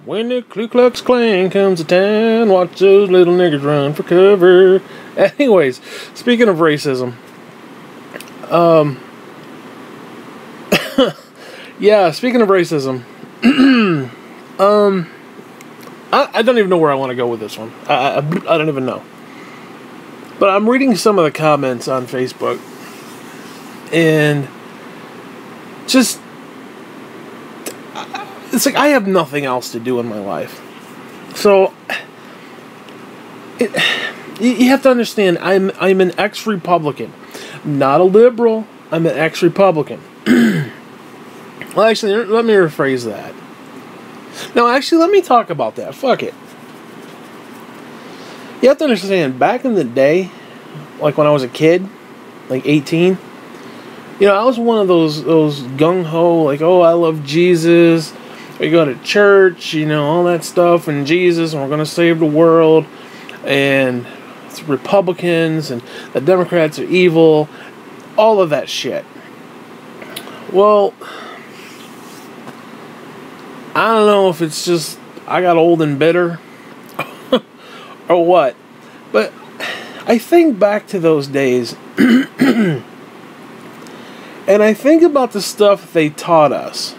When the Ku Klux Klan comes to town, watch those little niggas run for cover. Anyways, speaking of racism, yeah, speaking of racism, I don't even know where I want to go with this one. I don't even know. But I'm reading some of the comments on Facebook, and just, it's like I have nothing else to do in my life. So, you have to understand, I'm an ex-Republican. Not a liberal, I'm an ex-Republican. Well, actually, let me rephrase that. No, actually, let me talk about that. Fuck it. You have to understand, back in the day, like when I was a kid, like 18, you know, I was one of those gung-ho, like, oh, I love Jesus, we go to church, you know, all that stuff, and Jesus, and we're going to save the world, and it's Republicans, and the Democrats are evil, all of that shit. Well, I don't know if it's just I got old and bitter or what, but I think back to those days and I think about the stuff they taught us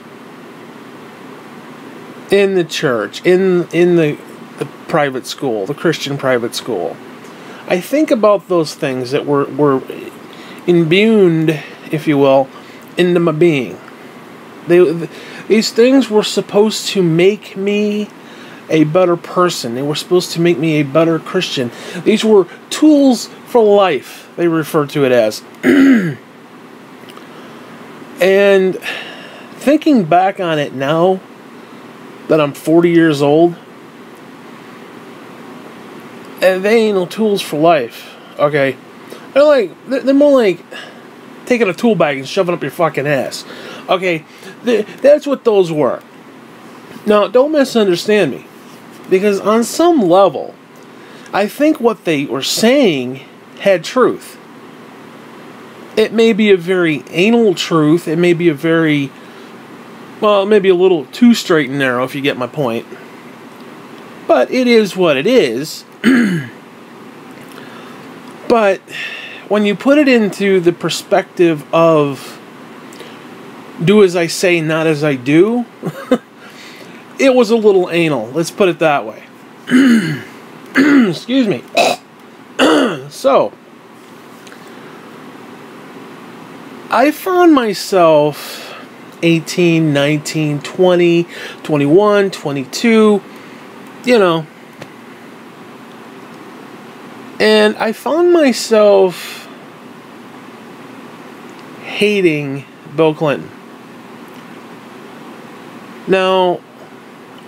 in the church, in the private school, the Christian private school. I think about those things that were imbued, if you will, into my being. These things were supposed to make me a better person. They were supposed to make me a better Christian. These were tools for life, they refer to it as. And thinking back on it now, that I'm 40 years old, and they ain't no tools for life, okay? They're more like taking a tool bag and shoving up your fucking ass. Okay, that's what those were. Now, don't misunderstand me, because on some level, I think what they were saying had truth. It may be a very anal truth, it may be a very, well, maybe a little too straight and narrow, if you get my point. But it is what it is. But when you put it into the perspective of do as I say, not as I do, it was a little anal. Let's put it that way. Excuse me. So, I found myself 18, 19, 20, 21, 22, you know, and I found myself hating Bill Clinton. Now,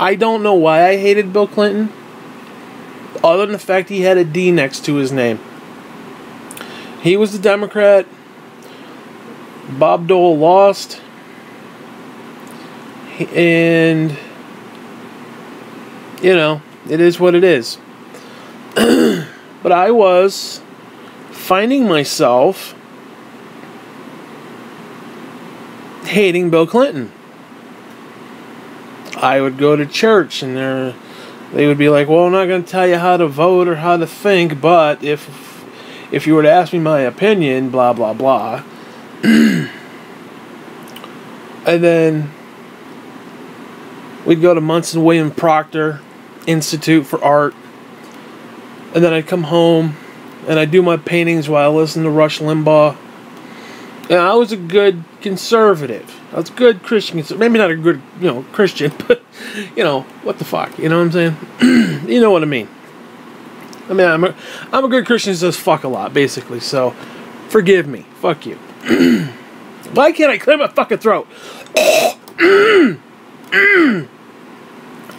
I don't know why I hated Bill Clinton, other than the fact he had a D next to his name. He was a Democrat. Bob Dole lost. And, you know, it is what it is. But I was finding myself hating Bill Clinton. I would go to church and they would be like, well, I'm not going to tell you how to vote or how to think, but if you were to ask me my opinion, blah, blah, blah. And then we'd go to Munson William Proctor Institute for Art. And then I'd come home and I'd do my paintings while I listened to Rush Limbaugh. And I was a good conservative. I was a good Christian. Maybe not a good, you know, Christian, but, you know, what the fuck? You know what I'm saying? You know what I mean. I mean, I'm a good Christian who says fuck a lot, basically. So, forgive me. Fuck you. Why can't I clear my fucking throat?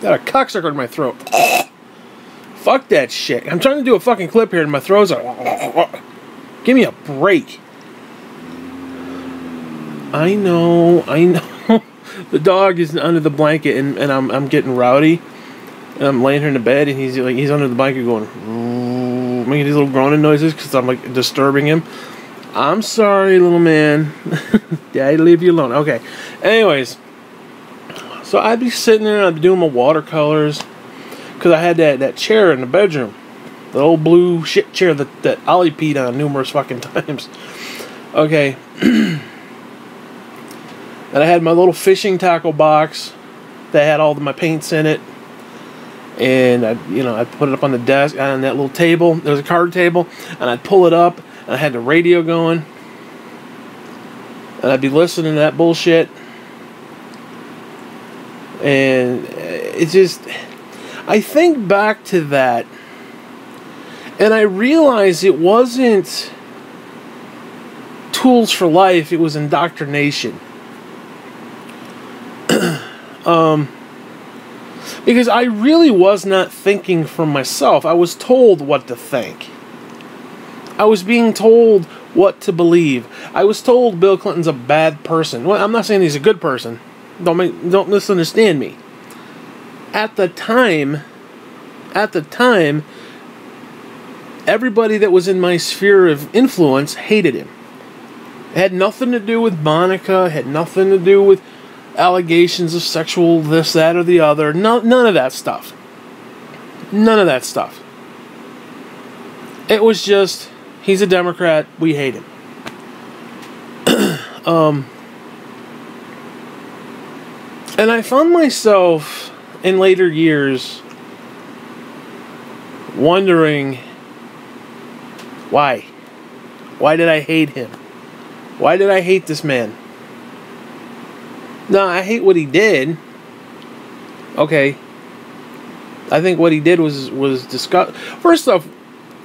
Got a cocksucker in my throat. Fuck that shit. I'm trying to do a fucking clip here and my throat's like... Give me a break. I know. The dog is under the blanket and I'm getting rowdy. And I'm laying here in the bed and he's under the blanket going... making these little groaning noises because I'm like disturbing him. I'm sorry, little man. Daddy, leave you alone. Okay. Anyways. So I'd be sitting there and I'd be doing my watercolors. Because I had that chair in the bedroom. The old blue shit chair that Ollie peed on numerous fucking times. Okay. And I had my little fishing tackle box that had all of my paints in it. And I'd put it up on the desk, on that little table. There was a card table. And I'd pull it up. And I had the radio going. And I'd be listening to that bullshit. And it just... I think back to that, and I realize it wasn't tools for life, it was indoctrination. Because I really was not thinking for myself. I was told what to think. I was being told what to believe. I was told Bill Clinton's a bad person. Well, I'm not saying he's a good person. Don't misunderstand me. At the time, everybody that was in my sphere of influence hated him. It had nothing to do with Monica. It had nothing to do with allegations of sexual this, that, or the other. None of that stuff. None of that stuff. It was just, he's a Democrat, we hate him. And I found myself in later years wondering why. Why did I hate him? Why did I hate this man? No, I hate what he did. Okay. I think what he did was disgusting. First off,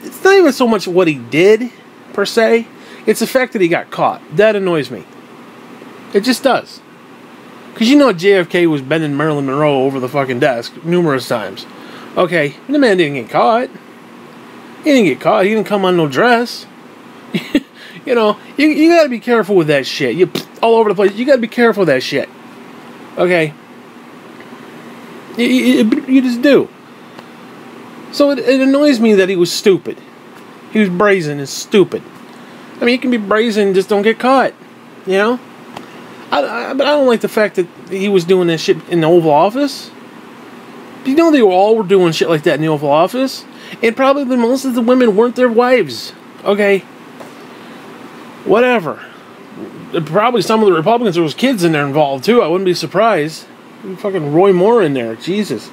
it's not even so much what he did, per se. It's the fact that he got caught. That annoys me. It just does. Because you know JFK was bending Marilyn Monroe over the fucking desk numerous times. Okay, the man didn't get caught. He didn't get caught. He didn't come on no dress. You know, you gotta be careful with that shit. You all over the place. You gotta be careful with that shit. Okay? You just do. So it annoys me that he was stupid. He was brazen and stupid. I mean, you can be brazen, just don't get caught. You know? But I don't like the fact that he was doing that shit in the Oval Office. You know they all were doing shit like that in the Oval Office? And probably most of the women weren't their wives. Okay? Whatever. Probably some of the Republicans, there was kids in there involved too. I wouldn't be surprised. Fucking Roy Moore in there. Jesus.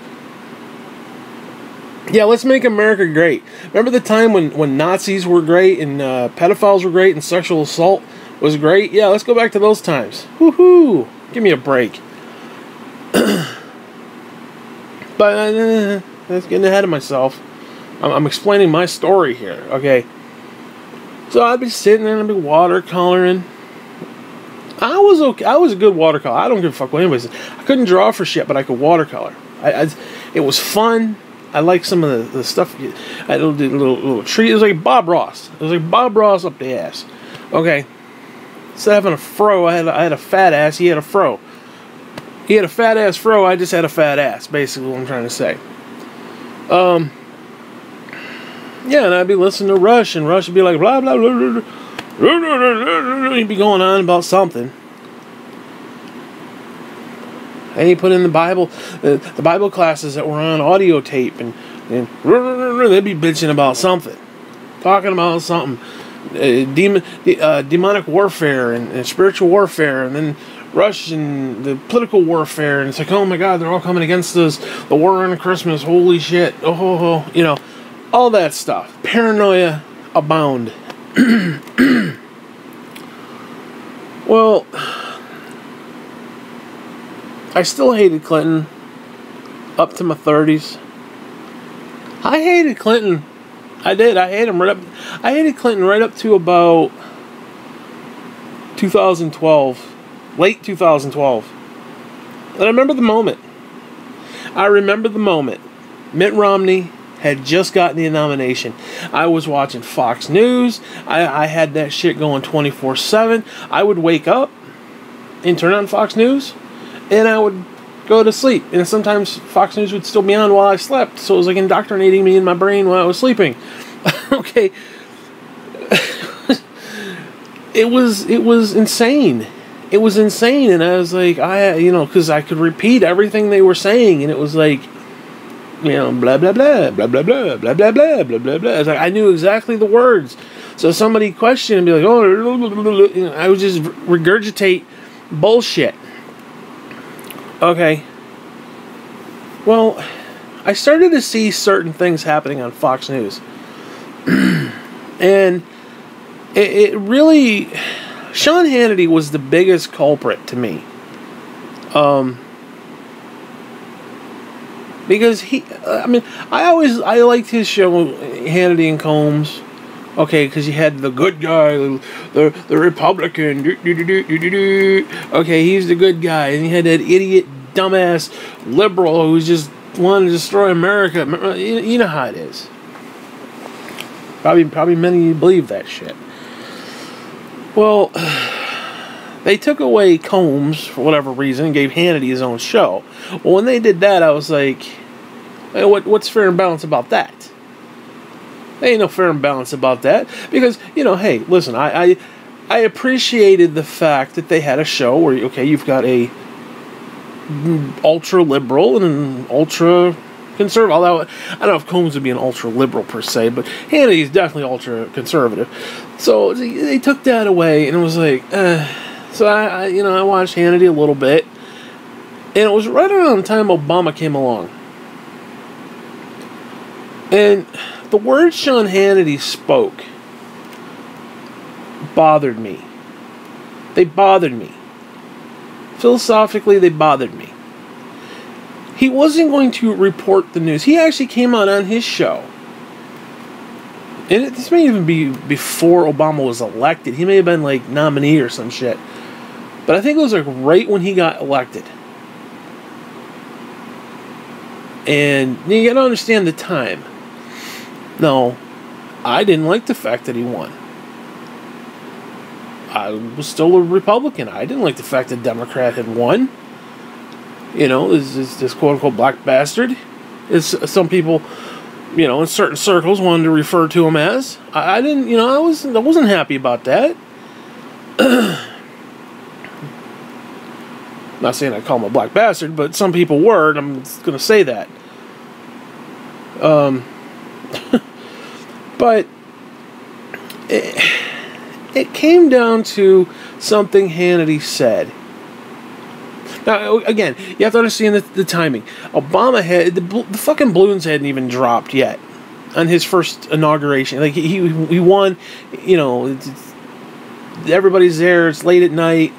Yeah, let's make America great. Remember the time when Nazis were great and pedophiles were great and sexual assault was great? Yeah, let's go back to those times. Woohoo! Give me a break. But that's getting ahead of myself. I'm explaining my story here, okay? So I'd be sitting there and I'd be watercoloring. I was okay. I was a good watercolor. I don't give a fuck what anybody says. I couldn't draw for shit, but I could watercolor. It was fun. I like some of the stuff. I did a little tree. It was like Bob Ross. It was like Bob Ross up the ass. Okay. Instead of having a fro, I had a fat ass. He had a fro. He had a fat ass fro. I just had a fat ass. Basically, what I'm trying to say. Yeah, and I'd be listening to Rush, and Rush would be like blah blah blah blah blah. He'd be going on about something. And he put in the Bible classes that were on audio tape, and they'd be bitching about something, talking about something, demonic warfare and spiritual warfare, and then Rush and the political warfare, and it's like, oh my God, they're all coming against us. The war on Christmas, holy shit, oh, you know, all that stuff. Paranoia abound. Well, I still hated Clinton up to my 30s. I hated Clinton. I did. I hated him right up. I hated Clinton right up to about 2012, late 2012. And I remember the moment. Mitt Romney had just gotten the nomination. I was watching Fox News. I had that shit going 24/7. I would wake up and turn on Fox News, and I would go to sleep. And sometimes Fox News would still be on while I slept, so it was like indoctrinating me in my brain while I was sleeping. Okay. It was insane. it was insane. And I was like, because I could repeat everything they were saying, and it was like, blah blah blah blah blah blah blah blah blah blah blah blah. It's like I knew exactly the words. So somebody questioned and be like, oh, I would just regurgitate bullshit. Okay. Well, I started to see certain things happening on Fox News. And it really... Sean Hannity was the biggest culprit to me. Because I liked his show, Hannity and Combs. Okay, because you had the good guy, the Republican. Okay, he's the good guy. And you had that idiot, dumbass liberal who's just wanted to destroy America. You know how it is. Probably many of you believe that shit. Well, they took away Combs for whatever reason and gave Hannity his own show. Well, when they did that, I was like, hey, what's fair and balanced about that? There ain't no fair and balance about that. Because, hey, listen, I appreciated the fact that they had a show where, okay, you've got a ultra-liberal and an ultra-conservative. Although, I don't know if Combs would be an ultra-liberal per se, but Hannity is definitely ultra-conservative. So, they took that away, and it was like, So, I watched Hannity a little bit, and it was right around the time Obama came along. And the words Sean Hannity spoke bothered me. They bothered me. Philosophically, they bothered me. He wasn't going to report the news. He actually came out on his show. And this may even be before Obama was elected. He may have been like nominee or some shit. But I think it was like right when he got elected. And you gotta understand the time. No, I didn't like the fact that he won. I was still a Republican. I didn't like the fact that Democrat had won. This quote-unquote black bastard. As some people, in certain circles wanted to refer to him as. I didn't, I wasn't happy about that. Not saying I call him a black bastard, but some people were, and I'm going to say that. But it came down to something Hannity said. Now, again, you have to understand the timing. Obama had... The fucking balloons hadn't even dropped yet on his first inauguration. Like, he won, everybody's there, it's late at night,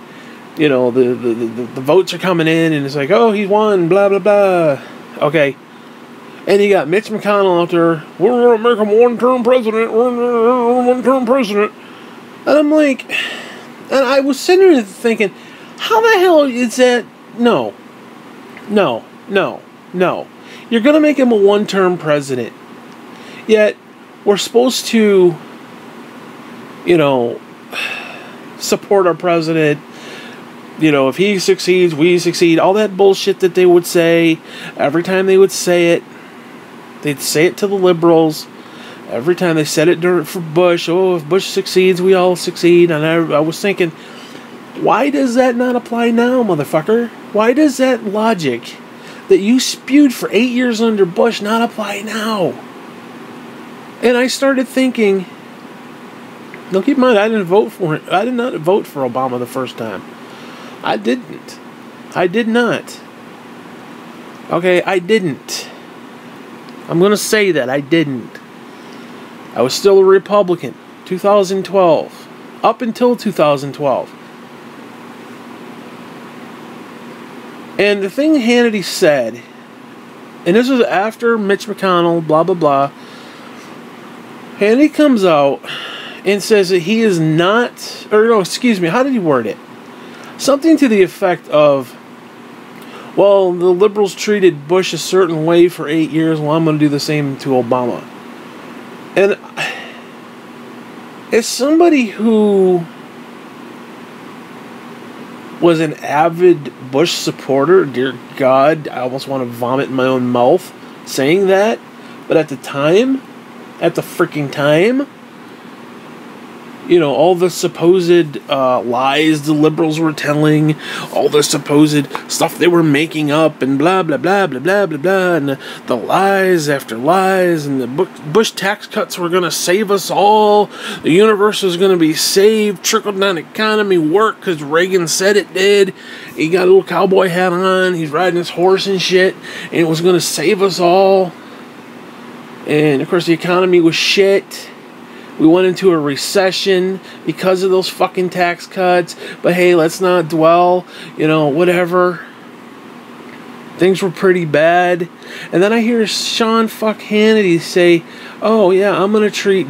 the votes are coming in, and it's like, oh, he won, blah, blah, blah. Okay. And you got Mitch McConnell out there, we're going to make him one-term president, one-term president. And I'm like... And I was sitting there thinking... How the hell is that? No. You're going to make him a one-term president. Yet, we're supposed to, support our president. If he succeeds, we succeed. All that bullshit that they would say. Every time they would say it, they'd say it to the liberals. Every time they said it for Bush. Oh, if Bush succeeds, we all succeed. And I was thinking... Why does that not apply now, motherfucker? Why does that logic that you spewed for 8 years under Bush not apply now? And I started thinking, now keep in mind, I didn't vote for it. I did not vote for Obama the first time. I didn't. I did not. Okay, I didn't. I'm going to say that. I didn't. I was still a Republican. 2012. Up until 2012. And the thing Hannity said, and this was after Mitch McConnell, blah, blah, blah. Hannity comes out and says that he is not, or no, excuse me, how did he word it? Something to the effect of, well, the liberals treated Bush a certain way for 8 years, well, I'm going to do the same to Obama. And as somebody who was an avid Bush supporter, dear God, I almost want to vomit in my own mouth saying that, but at the time, at the freaking time, all the supposed lies the liberals were telling, all the supposed stuff they were making up, and blah, blah, blah, blah, blah, blah, blah, and the lies after lies, and the Bush tax cuts were going to save us all, the universe was going to be saved, trickle-down economy worked because Reagan said it did, he got a little cowboy hat on, he's riding his horse and shit, and it was going to save us all, and of course the economy was shit. We went into a recession because of those fucking tax cuts. But hey, let's not dwell. Whatever. Things were pretty bad. And then I hear Sean fuck Hannity say, "Oh yeah, I'm gonna treat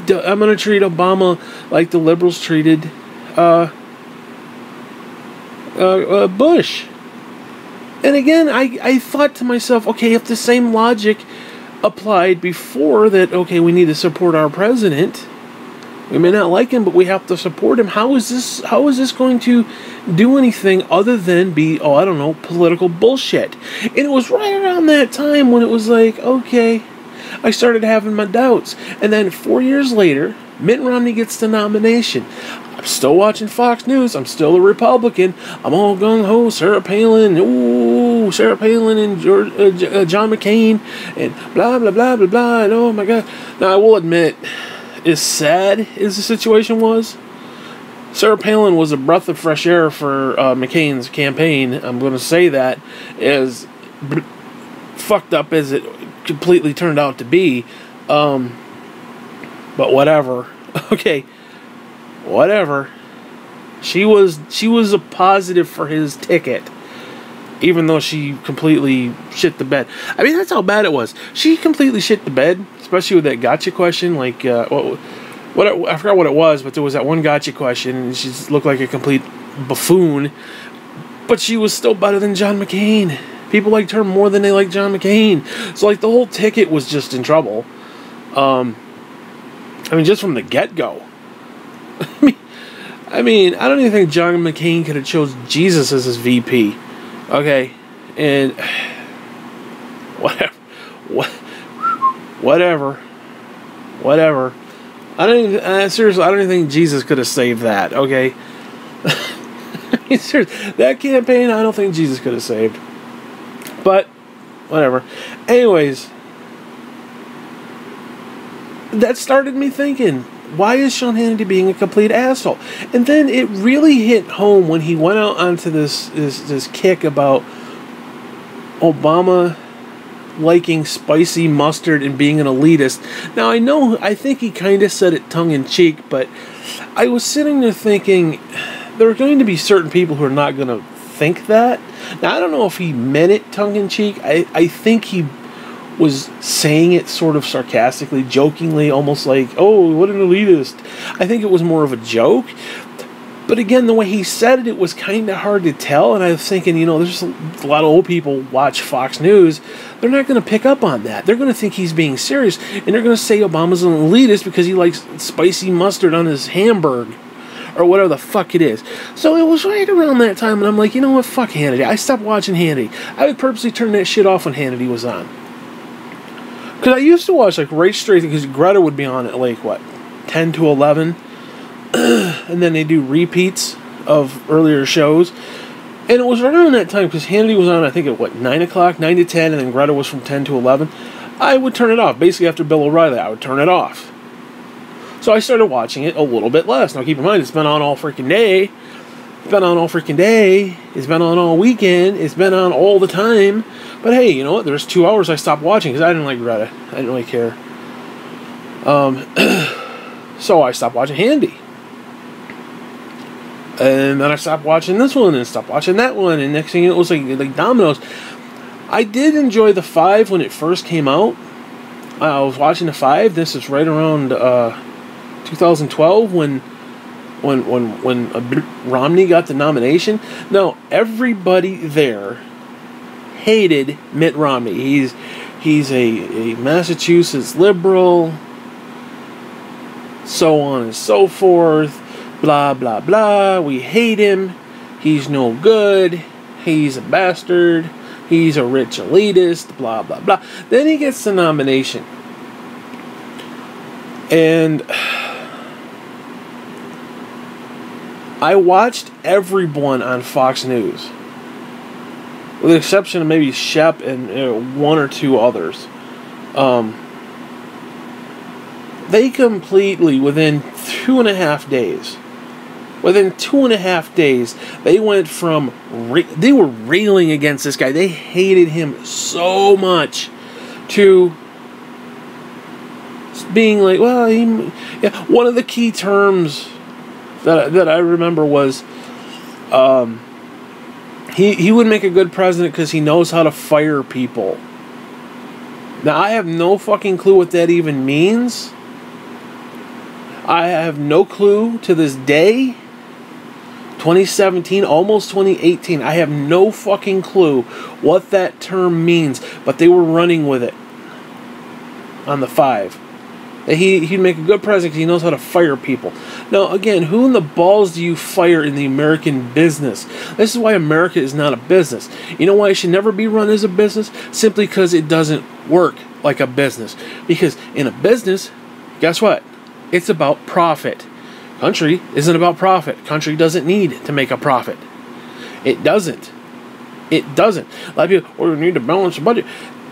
Obama like the liberals treated Bush." And again, I thought to myself, okay, if the same logic applied before that, okay, we need to support our president, we may not like him, but we have to support him, how is this going to do anything other than be, I don't know, political bullshit? And it was right around that time when it was like, okay, I started having my doubts. And then 4 years later, Mitt Romney gets the nomination. I'm still watching Fox News. I'm still a Republican. I'm all gung-ho. Sarah Palin. Ooh, Sarah Palin and John McCain. And blah, blah, blah, blah, blah. And oh, my God. Now, I will admit, as sad as the situation was, Sarah Palin was a breath of fresh air for McCain's campaign. I'm going to say that, as fucked up as it completely turned out to be. But whatever. Okay. Whatever. She was a positive for his ticket, even though she completely shit the bed. I mean, that's how bad it was. She completely shit the bed, especially with that gotcha question. Like, I forgot what it was, but there was that one gotcha question, and she looked like a complete buffoon. But she was still better than John McCain. People liked her more than they liked John McCain. So, like, the whole ticket was just in trouble. I mean, just from the get-go. I mean, I don't even think John McCain could have chose Jesus as his VP. Okay, and whatever. I don't even, seriously, I don't even think Jesus could have saved that. Okay, I mean, seriously, that campaign, I don't think Jesus could have saved. But whatever. Anyways, that started me thinking, why is Sean Hannity being a complete asshole? And then it really hit home when he went out onto this kick about Obama liking spicy mustard and being an elitist. Now, I think he kind of said it tongue-in-cheek, but I was sitting there thinking, there are going to be certain people who are not going to think that. Now, I don't know if he meant it tongue-in-cheek. I think he was saying it sort of sarcastically, jokingly, almost like, oh, what an elitist. I think it was more of a joke. But again, the way he said it, it was kind of hard to tell. And I was thinking, there's a lot of old people watch Fox News. They're not going to pick up on that. They're going to think he's being serious. And they're going to say Obama's an elitist because he likes spicy mustard on his hamburger. Or whatever the fuck it is. So it was right around that time. And I'm like, you know what? Fuck Hannity. I stopped watching Hannity. I would purposely turn that shit off when Hannity was on. Because I used to watch, like, right straight, because Greta would be on at, like, 10 to 11? And then they do repeats of earlier shows. And it was right around that time, because Hannity was on, I think, at, 9 o'clock, 9 to 10, and then Greta was from 10 to 11. I would turn it off. Basically, after Bill O'Reilly, I would turn it off. So I started watching it a little bit less. Now, keep in mind, it's been on all freaking day. It's been on all freaking day. It's been on all weekend. It's been on all the time. But hey, you know what? There's 2 hours I stopped watching because I didn't like Greta. I didn't really care. So I stopped watching Hannity. And then I stopped watching this one and stopped watching that one. And next thing it was like dominoes. I did enjoy the 5 when it first came out. I was watching the 5. This is right around 2012 when Romney got the nomination. Now, everybody there hated Mitt Romney. He's a Massachusetts liberal, so on and so forth, blah, blah, blah. We hate him. He's no good. He's a bastard. He's a rich elitist, blah, blah, blah. Then he gets the nomination. And I watched everyone on Fox News, with the exception of maybe Shep and one or two others. They completely, within 2.5 days, they went from, they were railing against this guy. They hated him so much, to being like, well, yeah. One of the key terms that I remember was, he would make a good president because he knows how to fire people. Now, I have no fucking clue what that even means. I have no clue to this day, 2017, almost 2018, I have no fucking clue what that term means, but they were running with it on the 5. He'd make a good president because he knows how to fire people. Now, again, who in the balls do you fire in the American business? This is why America is not a business. You know why it should never be run as a business? Simply because it doesn't work like a business. Because in a business, guess what? It's about profit. Country isn't about profit. Country doesn't need to make a profit. It doesn't. It doesn't. A lot of people, we need to balance the budget.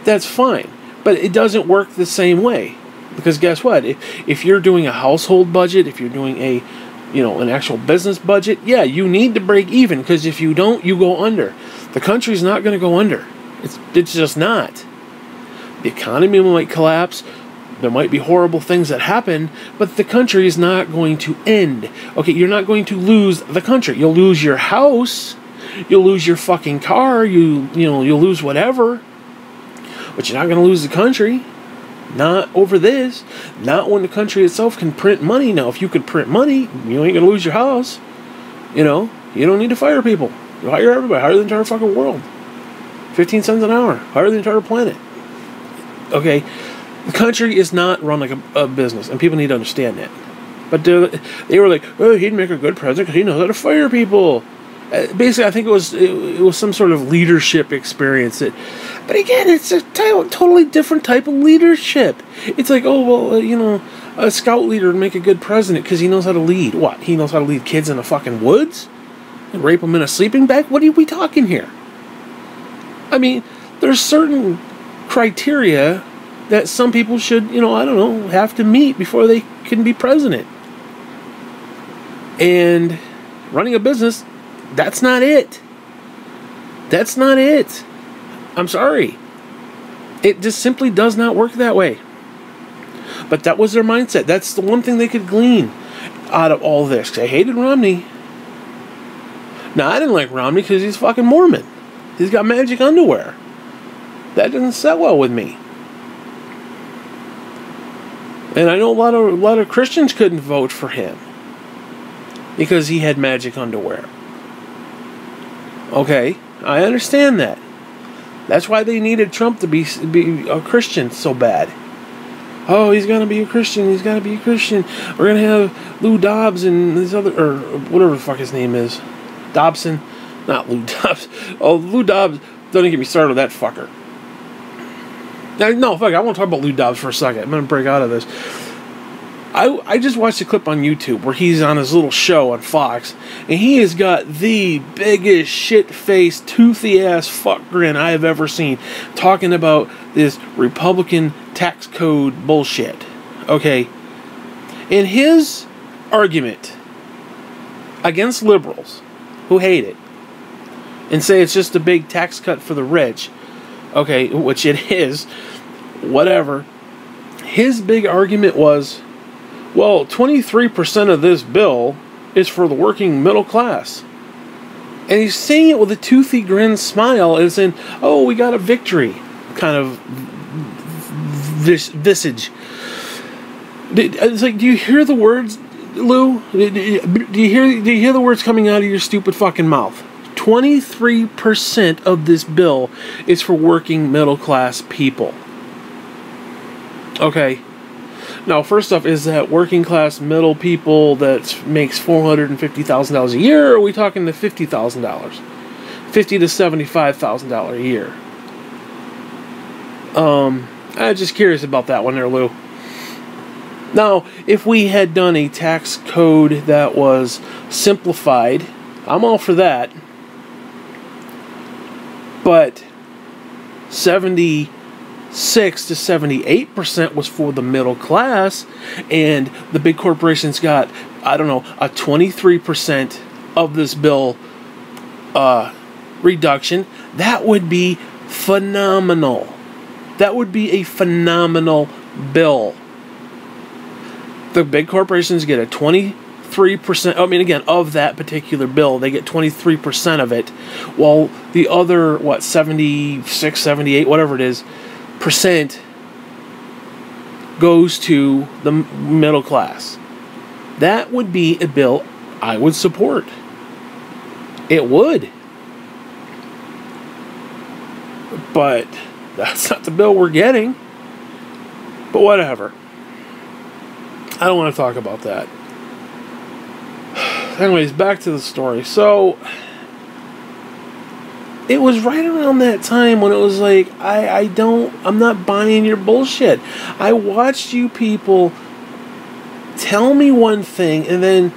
That's fine. But it doesn't work the same way. Because guess what? If you're doing a household budget, if you're doing an actual business budget, yeah, you need to break even. Because if you don't, you go under. The country's not going to go under. It's just not. The economy might collapse. There might be horrible things that happen, but the country is not going to end. Okay, you're not going to lose the country. You'll lose your house. You'll lose your fucking car. You'll lose whatever. But you're not going to lose the country. Not over this. Not when the country itself can print money. Now, if you could print money, you ain't going to lose your house. You don't need to fire people. You hire everybody. Hire the entire fucking world. 15 cents an hour. Hire the entire planet. Okay? The country is not run like a business, and people need to understand that. But they were like, oh, he'd make a good president because he knows how to fire people. Basically, I think it was some sort of leadership experience. But again, it's a totally different type of leadership. It's like, oh, well, a scout leader would make a good president because he knows how to lead. What? He knows how to lead kids in the fucking woods? And rape them in a sleeping bag? What are we talking here? I mean, there's certain criteria that some people should, have to meet before they can be president. And running a business, that's not it. That's not it. I'm sorry. It just simply does not work that way. But that was their mindset. That's the one thing they could glean out of all this. I hated Romney. Now, I didn't like Romney because he's fucking Mormon. He's got magic underwear. That doesn't set well with me. And I know a lot of Christians couldn't vote for him because he had magic underwear. Okay, I understand that. That's why they needed Trump to be a Christian so bad. Oh, he's gonna be a Christian. He's gotta be a Christian. We're gonna have Lou Dobbs and this other, or whatever the fuck his name is, Dobson, not Lou Dobbs. Oh, Lou Dobbs. Don't even get me started with that fucker. No, fuck, I want to talk about Lou Dobbs for a second. I'm going to break out of this. I just watched a clip on YouTube where he's on his little show on Fox, and he has got the biggest shit-faced, toothy-ass fuck grin I have ever seen, talking about this Republican tax code bullshit. Okay? In his argument against liberals who hate it and say it's just a big tax cut for the rich, okay, which it is, whatever. His big argument was, well, 23% of this bill is for the working middle class. And he's saying it with a toothy grin smile, as in, oh, we got a victory kind of visage. It's like, do you hear the words, Lou? Do you hear the words coming out of your stupid fucking mouth? 23% of this bill is for working middle class people. Okay. Now, first off, is that working class middle people that makes $450,000 a year, or are we talking to $50,000? $50,000 to $75,000 a year. I'm just curious about that one there, Lou. Now, if we had done a tax code that was simplified, I'm all for that. But 76 to 78% was for the middle class, and the big corporations got, I don't know, a 23% of this bill reduction. That would be phenomenal. That would be a phenomenal bill. The big corporations get a 23%, I mean, again, of that particular bill, they get 23% of it, while the other, 76, 78, whatever it is, percent goes to the middle class. That would be a bill I would support. It would. But that's not the bill we're getting. But whatever. I don't want to talk about that. Anyways, back to the story. So, it was right around that time when it was like, I'm not buying your bullshit. I watched you people tell me one thing and then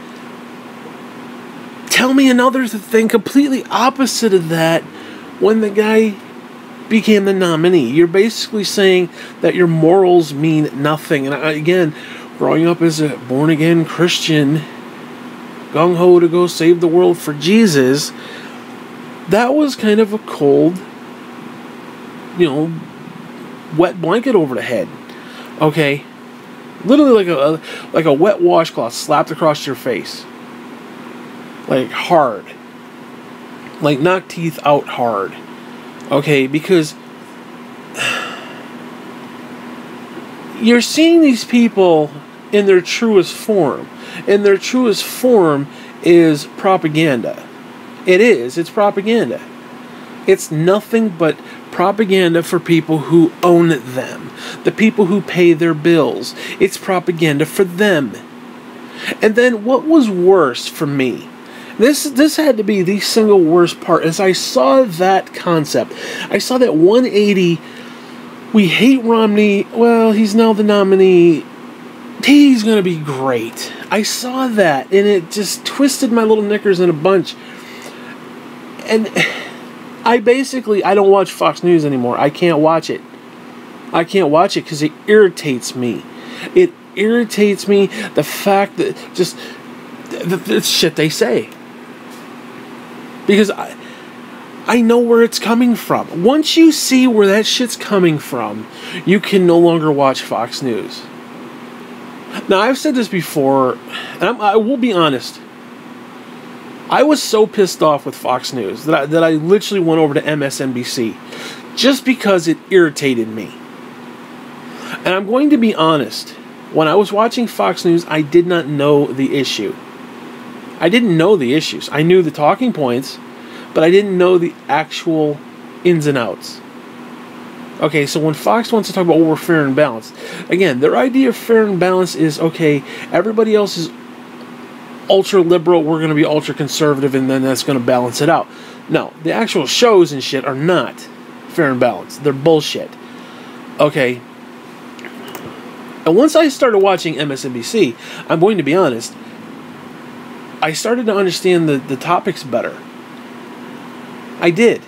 tell me another thing completely opposite of that when the guy became the nominee. You're basically saying that your morals mean nothing. And again, growing up as a born-again Christian, gung-ho to go save the world for Jesus, that was kind of a cold, wet blanket over the head. Okay? Literally like a wet washcloth slapped across your face. Like hard. Like knock teeth out hard. Okay, because you're seeing these people in their truest form. And their truest form is propaganda. It is. It's propaganda. It's nothing but propaganda for people who own them. The people who pay their bills. It's propaganda for them. And then what was worse for me? This had to be the single worst part. As I saw that concept, I saw that 180, we hate Romney, well, he's now the nominee, he's going to be great. I saw that, and it just twisted my little knickers in a bunch. And I don't watch Fox News anymore. I can't watch it. I can't watch it because it irritates me. It irritates me, the fact that just the shit they say. Because I know where it's coming from. Once you see where that shit's coming from, you can no longer watch Fox News. Now, I've said this before, and I will be honest. I was so pissed off with Fox News that I literally went over to msnbc just because it irritated me. And I'm going to be honest. When I was watching Fox News, I did not know the issue. I didn't know the issues. I knew the talking points, but I didn't know the actual ins and outs. Okay, so when Fox wants to talk about, we're fair and balanced, again, their idea of fair and balanced is, okay, everybody else is ultra-liberal, we're going to be ultra-conservative, and then that's going to balance it out. No, the actual shows and shit are not fair and balanced. They're bullshit. Okay. And once I started watching MSNBC, I'm going to be honest, I started to understand the topics better. I did.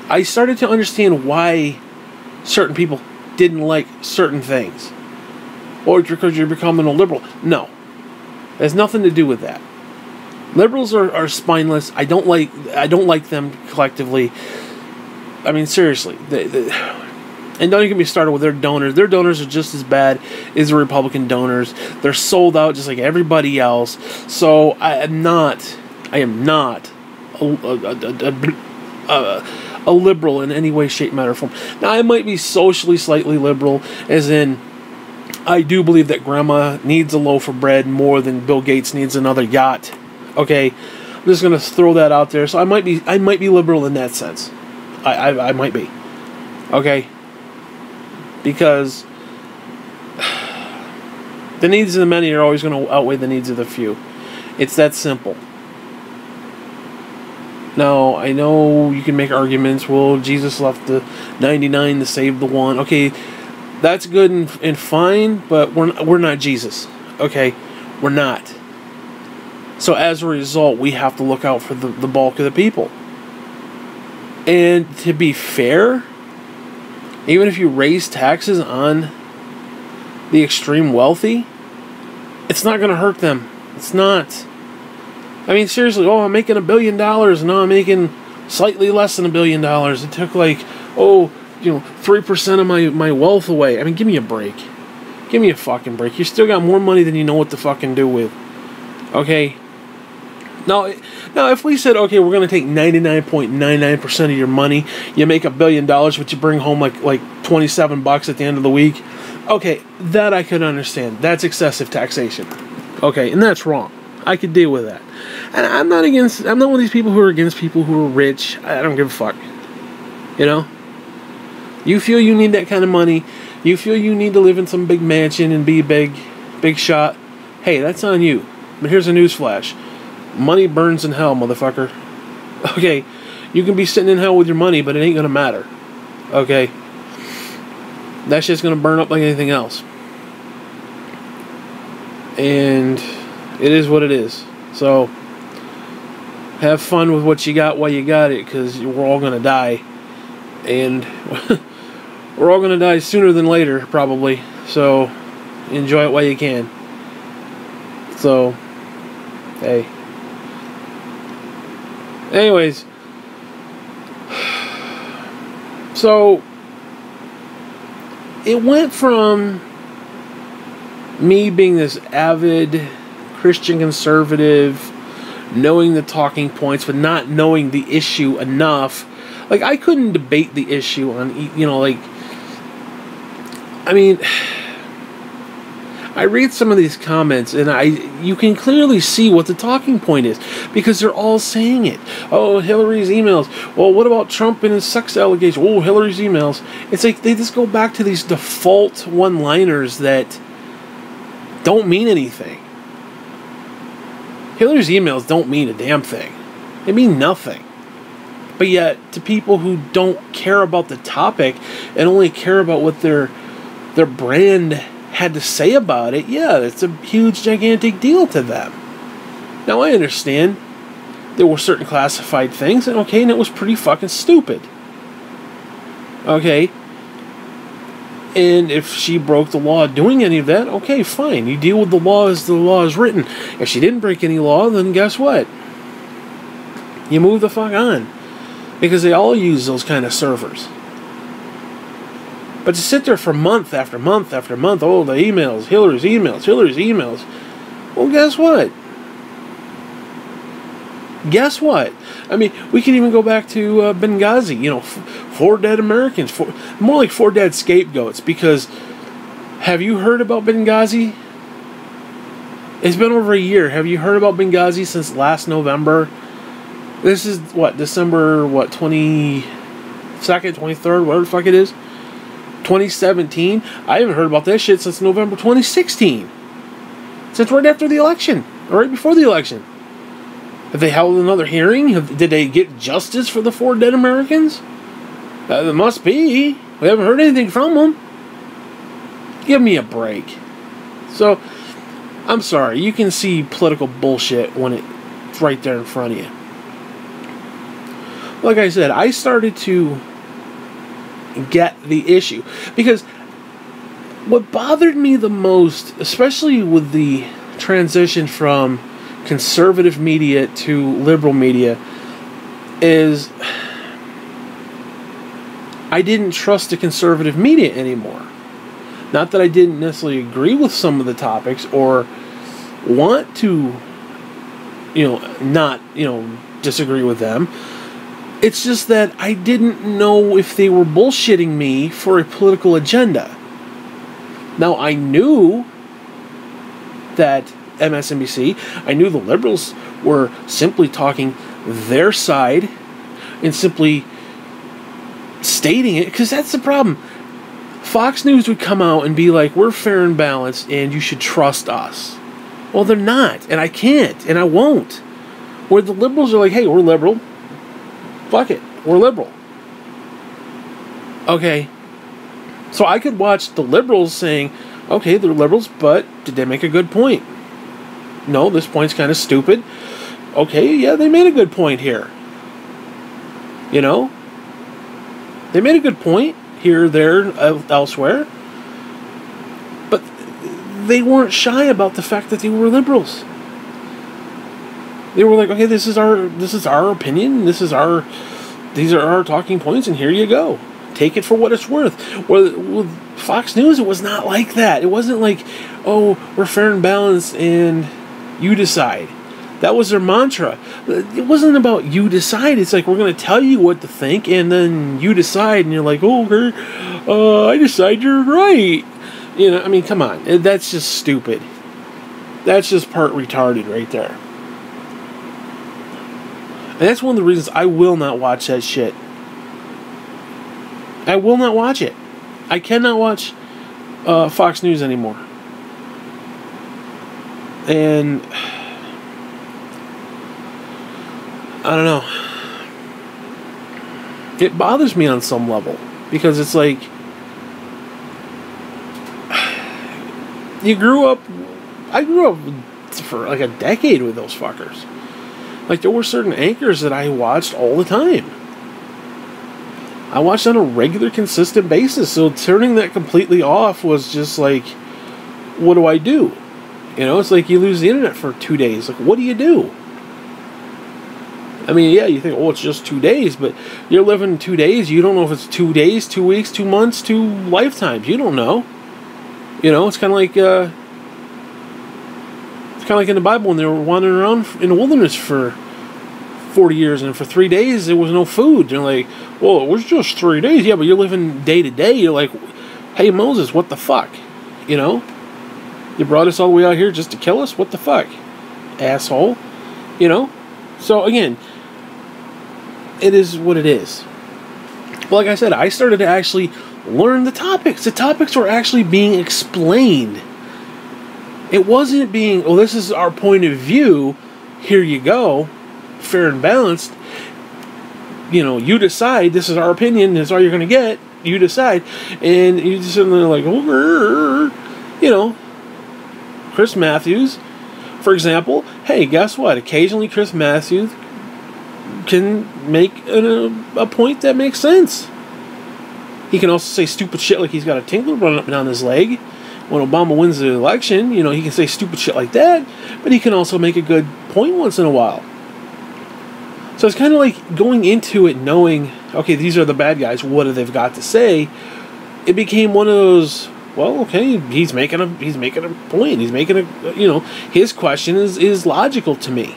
I started to understand why certain people didn't like certain things. Or because you're becoming a liberal. No. It has nothing to do with that. Liberals are spineless. I don't like them collectively. I mean, seriously. And don't even get me started with their donors. Their donors are just as bad as the Republican donors. They're sold out just like everybody else. So I am not a liberal in any way, shape, matter, or form. Now, I might be socially slightly liberal, as in, I do believe that grandma needs a loaf of bread more than Bill Gates needs another yacht. Okay, I'm just gonna throw that out there. So I might be liberal in that sense. I might be. Okay, because the needs of the many are always going to outweigh the needs of the few. It's that simple. Now, I know you can make arguments, well, Jesus left the 99 to save the one. Okay, That's good and fine, but we're not Jesus. Okay? We're not. So as a result, we have to look out for the bulk of the people. And to be fair, even if you raise taxes on the extreme wealthy, it's not going to hurt them. It's not. I mean, seriously, I'm making $1 billion, and now I'm making slightly less than $1 billion. It took 3% of my wealth away. I mean, give me a break. Give me a fucking break. You still got more money than you know what to fucking do with. Okay? Now, if we said, okay, we're going to take 99.99% of your money, you make $1 billion, but you bring home like $27 at the end of the week, okay, that I could understand. That's excessive taxation. Okay, and that's wrong. I could deal with that. And I'm not one of these people who are against people who are rich. I don't give a fuck. You know? You feel you need that kind of money. You feel you need to live in some big mansion and be big shot. Hey, that's on you. But here's a newsflash. Money burns in hell, motherfucker. Okay, you can be sitting in hell with your money, but it ain't gonna matter. Okay? That shit's gonna burn up like anything else. And it is what it is. So, have fun with what you got while you got it, because we're all gonna die. And we're all gonna die sooner than later, probably. So, enjoy it while you can. So, hey. Anyways, so it went from me being this avid Christian conservative, knowing the talking points, but not knowing the issue enough. Like, I couldn't debate the issue on, I mean, I read some of these comments, and you can clearly see what the talking point is, because they're all saying it. Oh, Hillary's emails. Well, what about Trump and his sex allegations? Oh, Hillary's emails. It's like they just go back to these default one-liners that don't mean anything. Hillary's emails don't mean a damn thing. They mean nothing. But yet, to people who don't care about the topic and only care about what their brand had to say about it, yeah, it's a huge, gigantic deal to them. Now, I understand there were certain classified things, and okay, and it was pretty fucking stupid. Okay? And if she broke the law doing any of that, okay, fine. You deal with the law as the law is written. If she didn't break any law, then guess what? You move the fuck on. Because they all use those kind of servers. But to sit there for month after month after month, oh, the emails, Hillary's emails. Well, guess what? Guess what? I mean, we can even go back to Benghazi. 4 dead Americans. More like 4 dead scapegoats. Because, have you heard about Benghazi? It's been over a year. Have you heard about Benghazi since last November? This is, December, 22nd, 23rd, whatever the fuck it is? 2017. I haven't heard about that shit since November 2016. Since right after the election. Or right before the election. Have they held another hearing? Did they get justice for the 4 dead Americans? There must be. We haven't heard anything from them. Give me a break. So, I'm sorry. You can see political bullshit when it's right there in front of you. Like I said, I started to get the issue. Because what bothered me the most, especially with the transition from conservative media to liberal media, is I didn't trust the conservative media anymore. Not that I didn't necessarily agree with some of the topics or want to, not, disagree with them. It's just that I didn't know if they were bullshitting me for a political agenda. Now, I knew that MSNBC, I knew the liberals were simply talking their side and simply stating it, because that's the problem. Fox News would come out and be like, we're fair and balanced and you should trust us. Well, they're not, and I can't, and I won't. Where the liberals are like, hey, we're liberal. Fuck it, we're liberal. Okay. So I could watch the liberals saying, okay, they're liberals, but did they make a good point? No, this point's kind of stupid. Okay, yeah, they made a good point here. You know? They made a good point here, there, elsewhere. But they weren't shy about the fact that they were liberals. They were like, okay, this is our opinion, these are our talking points, and here you go. Take it for what it's worth. With Fox News, it was not like that. It wasn't like, oh, we're fair and balanced and you decide. That was their mantra. It wasn't about you decide. It's like, we're going to tell you what to think, and then you decide, and you're like, oh, I decide you're right. You know, I mean, come on. That's just stupid. That's just part retarded right there. And that's one of the reasons I will not watch that shit. I will not watch it. I cannot watch Fox News anymore. And I don't know. It bothers me on some level, because it's like, I grew up for like a decade with those fuckers. Like, there were certain anchors that I watched all the time. I watched on a regular, consistent basis. So turning that completely off was just like, what do I do? You know, it's like you lose the internet for 2 days. Like, what do you do? I mean, yeah, you think, oh, it's just 2 days, but you're living 2 days. You don't know if it's 2 days, 2 weeks, 2 months, 2 lifetimes. You don't know. You know, it's kind of like in the Bible when they were wandering around in the wilderness for 40 years, and for 3 days there was no food. They're like, well, it was just 3 days. Yeah, but you're living day to day. You're like, hey, Moses, what the fuck? You know? You brought us all the way out here just to kill us? What the fuck? Asshole. You know? So, again, it is what it is. But like I said, I started to actually learn the topics. The topics were actually being explained. It wasn't being, oh, this is our point of view. Here you go. Fair and balanced. You know, you decide. This is our opinion. This is all you're going to get. You decide. And you just sit there like, oh, you know, Chris Matthews, for example. Hey, guess what? Occasionally Chris Matthews can make a point that makes sense. He can also say stupid shit like he's got a tingle running up and down his leg. When Obama wins the election, you know, he can say stupid shit like that, but he can also make a good point once in a while. So it's kind of like going into it knowing, okay, these are the bad guys, what do they've got to say? It became one of those, well, okay, he's making a point. He's making a, you know, his question is logical to me.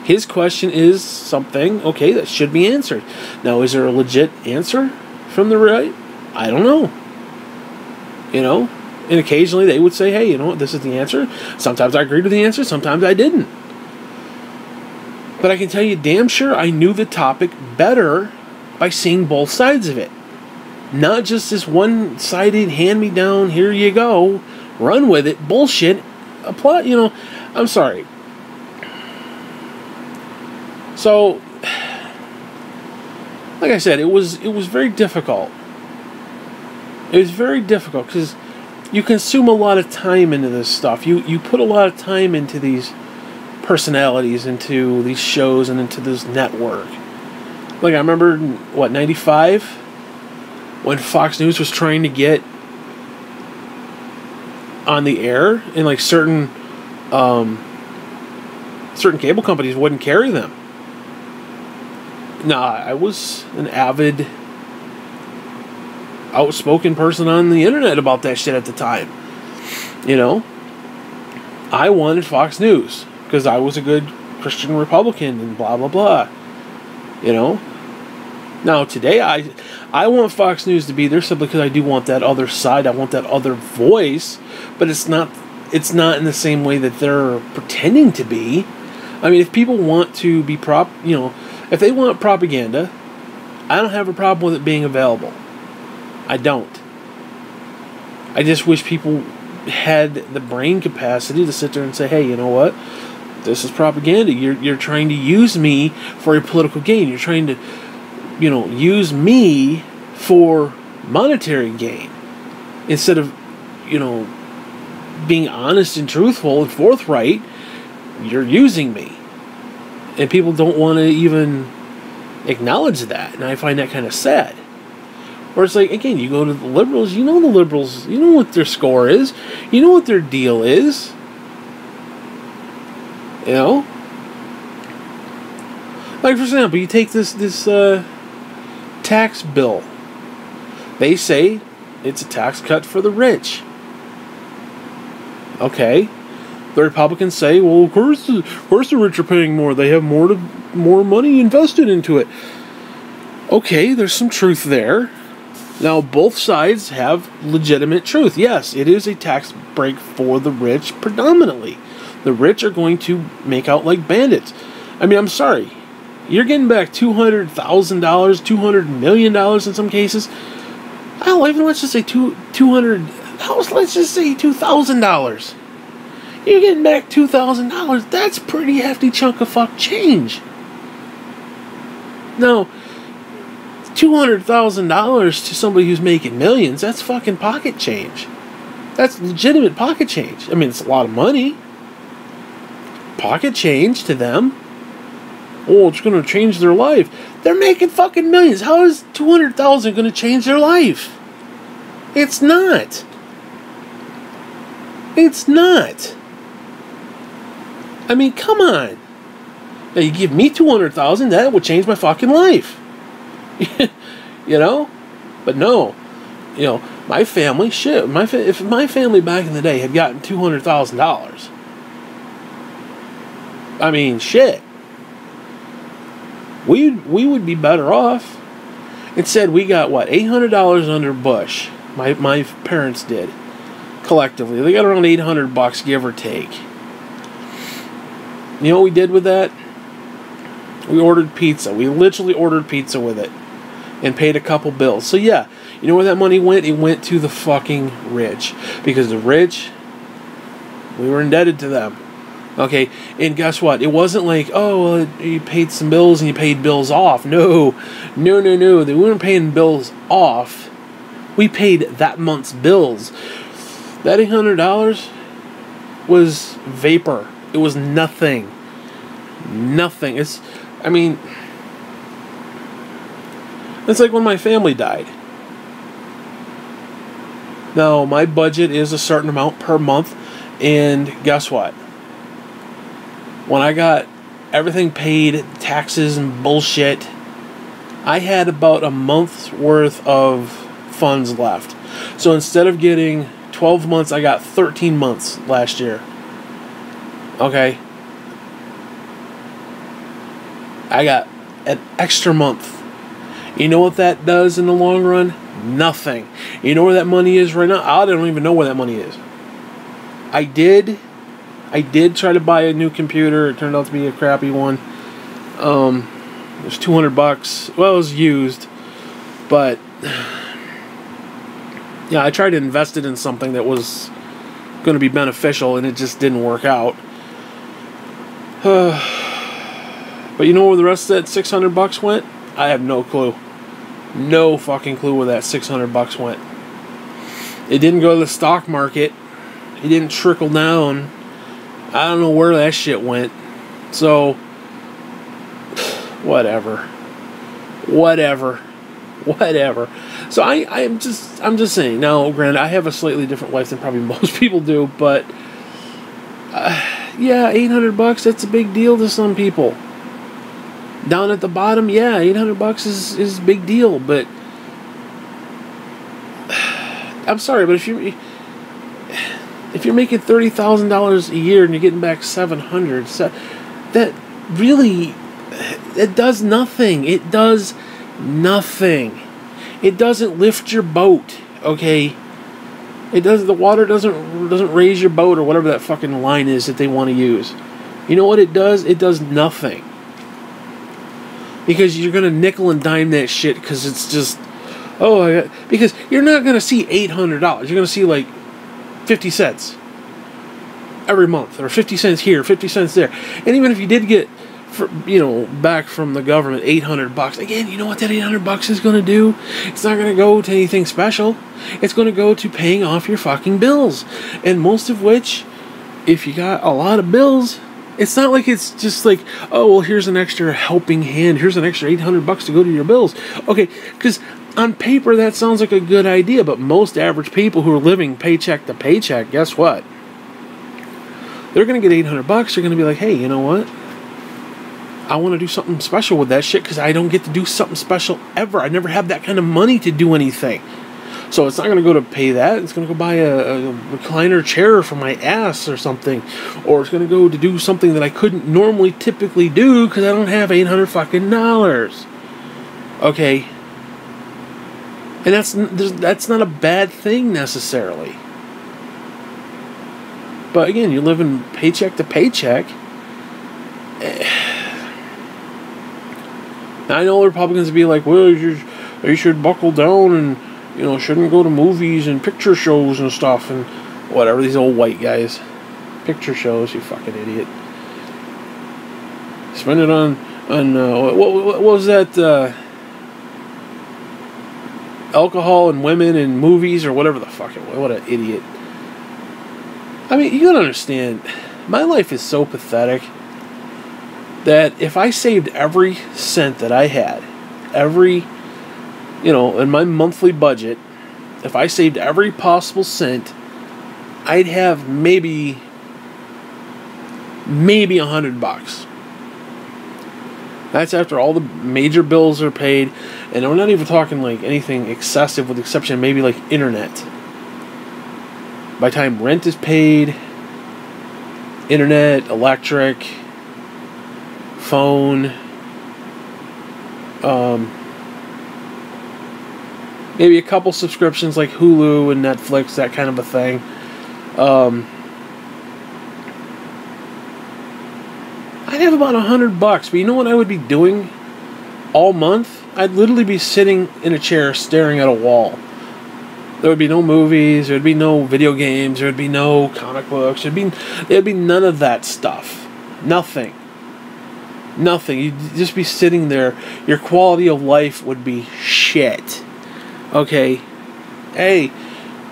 His question is something, okay, that should be answered. Now, is there a legit answer from the right? I don't know. You know? And occasionally they would say, hey, you know what, this is the answer. Sometimes I agreed with the answer, sometimes I didn't. But I can tell you damn sure I knew the topic better by seeing both sides of it. Not just this one-sided, hand-me-down, here you go, run with it, bullshit, apply, you know, I'm sorry. So, like I said, it was very difficult. It was very difficult because you consume a lot of time into this stuff. You put a lot of time into these personalities, into these shows, and into this network. Like, I remember, 95? When Fox News was trying to get on the air, and like certain cable companies wouldn't carry them. Nah, I was an avid, outspoken person on the internet about that shit at the time. You know? I wanted Fox News because I was a good Christian Republican and blah, blah, blah. You know? Now, today, I want Fox News to be there simply because I do want that other side. I want that other voice. But it's not in the same way that they're pretending to be. I mean, if people want to be if they want propaganda, I don't have a problem with it being available. I don't. I just wish people had the brain capacity to sit there and say, hey, you know what? This is propaganda. You're trying to use me for a political gain. You're trying to, use me for monetary gain. Instead of, you know, being honest and truthful and forthright, you're using me. And people don't want to even acknowledge that. And I find that kind of sad. Or it's like, again, you go to the liberals, you know the liberals, you know what their score is. You know what their deal is. You know? Like, for example, you take this tax bill. They say it's a tax cut for the rich. Okay. The Republicans say, well, of course the rich are paying more. They have more money invested into it. Okay, there's some truth there. Now, both sides have legitimate truth. Yes, it is a tax break for the rich predominantly. The rich are going to make out like bandits. I mean, I'm sorry. You're getting back $200,000, $200 million in some cases. Oh, even let's just say let's just say $2,000. You're getting back $2,000. That's a pretty hefty chunk of fuck change. Now, $200,000 to somebody who's making millions, that's fucking pocket change. That's legitimate pocket change. I mean, it's a lot of money. Pocket change to them. Oh, it's going to change their life. They're making fucking millions. How is $200,000 going to change their life? It's not. It's not. I mean, come on. Now, you give me $200,000, that would change my fucking life. You know? But no. You know, my family, shit. If my family back in the day had gotten $200,000, I mean, shit. We would be better off. Instead, we got, what, $800 under Bush. My parents did. Collectively. They got around $800, give or take. You know what we did with that? We ordered pizza. We literally ordered pizza with it. And paid a couple bills. So yeah, you know where that money went? It went to the fucking rich. Because the rich, we were indebted to them. Okay, and guess what? It wasn't like, oh, well, you paid some bills and you paid bills off. No. They weren't paying bills off. We paid that month's bills. That $800 was vapor. It was nothing. Nothing. It's like when my family died. Now, my budget is a certain amount per month, and guess what? When I got everything paid, taxes and bullshit, I had about a month's worth of funds left. So instead of getting 12 months, I got 13 months last year. Okay? I got an extra month. You know what that does in the long run? Nothing. You know where that money is right now? I don't even know where that money is. I did try to buy a new computer. It turned out to be a crappy one. It was $200. Well, it was used. But yeah, I tried to invest it in something that was going to be beneficial, and it just didn't work out. But you know where the rest of that $600 went? I have no clue. No fucking clue where that $600 went. It didn't go to the stock market. It didn't trickle down. I don't know where that shit went. So, whatever. So I'm just saying. Now, granted, I have a slightly different life than probably most people do, but yeah, $800, that's a big deal to some people. Down at the bottom, yeah, $800 is a big deal, but I'm sorry, but if you're making $30,000 a year and you're getting back $700, so that really, it does nothing. It does nothing. It doesn't lift your boat, okay? It does. The water doesn't raise your boat, or whatever that fucking line is that they want to use. You know what it does? It does nothing. Because you're going to nickel and dime that shit, because it's just, because you're not going to see $800. You're going to see like 50 cents every month, or 50 cents here, 50 cents there. And even if you did get back from the government, $800. Again, you know what that $800 is going to do? It's not going to go to anything special. It's going to go to paying off your fucking bills. And most of which, if you got a lot of bills, it's not like it's just like, oh, well, here's an extra helping hand. Here's an extra $800 to go to your bills. Okay, because on paper, that sounds like a good idea, but most average people who are living paycheck to paycheck, guess what? They're going to get $800. They're going to be like, hey, you know what? I want to do something special with that shit because I don't get to do something special ever. I never have that kind of money to do anything. So it's not going to go to pay that. It's going to go buy a recliner chair for my ass or something. Or it's going to go to do something that I couldn't normally typically do because I don't have $800 fucking dollars. Okay. And that's not a bad thing necessarily. But again, you're living paycheck to paycheck. I know Republicans would be like, well, you should buckle down and, shouldn't go to movies and picture shows and stuff and whatever. These old white guys. Picture shows, you fucking idiot. Spend it on what was that, alcohol and women and movies or whatever the fuck it was. What an idiot. I mean, you gotta understand, my life is so pathetic that if I saved every cent that I had, in my monthly budget, if I saved every possible cent, I'd have maybe $100. That's after all the major bills are paid, and we're not even talking like anything excessive with the exception of maybe like internet. By the time rent is paid, internet, electric, phone, maybe a couple subscriptions like Hulu and Netflix, that kind of a thing. I'd have about $100, but you know what I would be doing all month? I'd literally be sitting in a chair staring at a wall. There would be no movies, there would be no video games, there would be no comic books, there'd be none of that stuff. Nothing. You'd just be sitting there. Your quality of life would be shit. Okay? Hey,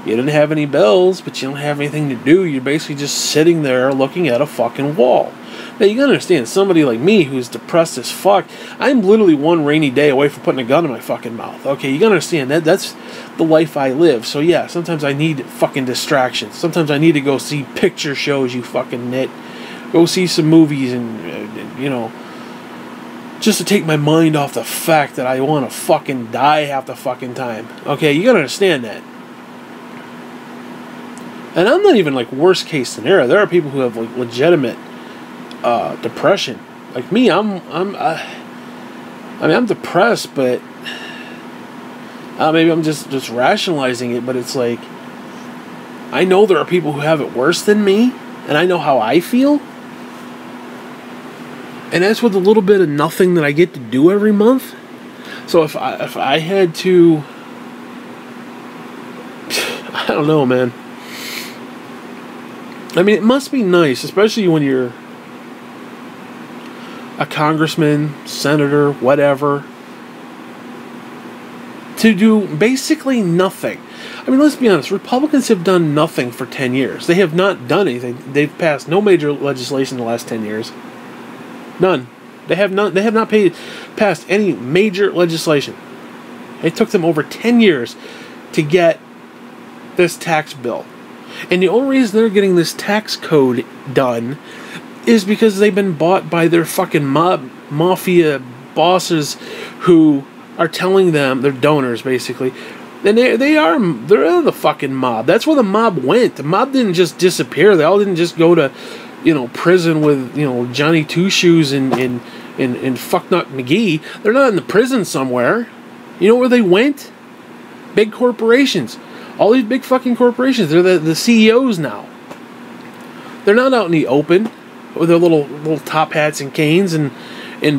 you didn't have any bills, but you don't have anything to do. You're basically just sitting there looking at a fucking wall. Now, you gotta understand, somebody like me who's depressed as fuck, I'm literally one rainy day away from putting a gun in my fucking mouth. Okay, you gotta understand, that's the life I live. So yeah, sometimes I need fucking distractions. Sometimes I need to go see picture shows, you fucking nit. Go see some movies and just to take my mind off the fact that I want to fucking die half the fucking time. Okay, you gotta understand that. And I'm not even like worst case scenario. There are people who have like legitimate depression. Like me, I'm depressed, but maybe I'm just rationalizing it. But it's like I know there are people who have it worse than me, and I know how I feel. And that's with a little bit of nothing that I get to do every month. So if I had to, I don't know, man. I mean, it must be nice, especially when you're a congressman, senator, whatever, to do basically nothing. I mean, let's be honest. Republicans have done nothing for 10 years. They have not done anything. They've passed no major legislation in the last 10 years. None. They have not passed any major legislation. It took them over 10 years to get this tax bill. And the only reason they're getting this tax code done is because they've been bought by their fucking mafia bosses who are telling them, they're donors basically, and they're the fucking mob. That's where the mob went. The mob didn't just disappear. They all didn't just go to prison with, Johnny Two Shoes and Fucknut McGee. They're not in the prison somewhere. You know where they went? Big corporations. All these big fucking corporations. They're the CEOs now. They're not out in the open with their little top hats and canes and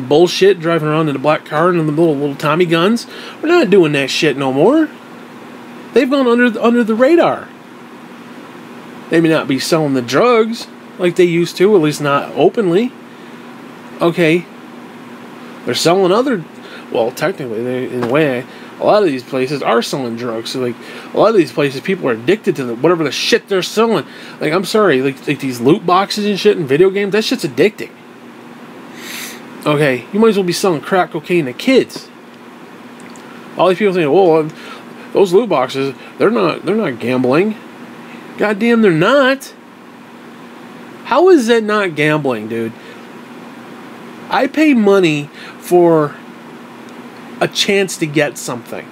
bullshit, driving around in a black car and the little Tommy guns. We're not doing that shit no more. They've gone under the radar. They may not be selling the drugs like they used to, at least not openly. Okay, They're selling other... Well, technically, in a way, a lot of these places are selling drugs. So, like, a lot of these places, people are addicted to whatever the shit they're selling. Like, I'm sorry, like these loot boxes and shit in video games, that shit's addicting. Okay, you might as well be selling crack cocaine to kids. All these people saying, well, those loot boxes, they're not gambling. Goddamn, they're not. How is that not gambling, dude? I pay money for a chance to get something.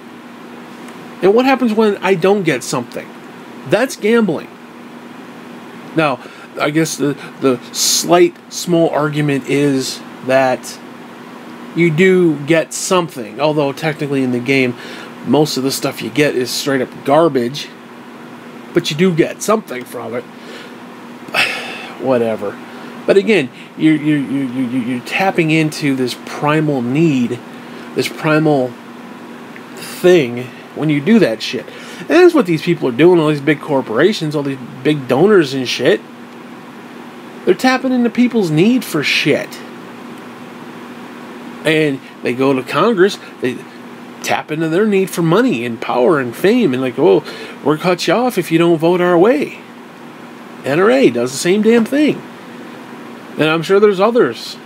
And what happens when I don't get something? That's gambling. Now, I guess the slight, small argument is that you do get something. Although, technically in the game, most of the stuff you get is straight up garbage. But you do get something from it. Whatever. But again, you're tapping into this primal need, this primal thing when you do that shit. And that's what these people are doing, all these big corporations, all these big donors and shit. They're tapping into people's need for shit. And they go to Congress, they tap into their need for money and power and fame, and like, oh, we'll cut you off if you don't vote our way. NRA does the same damn thing. And I'm sure there's others.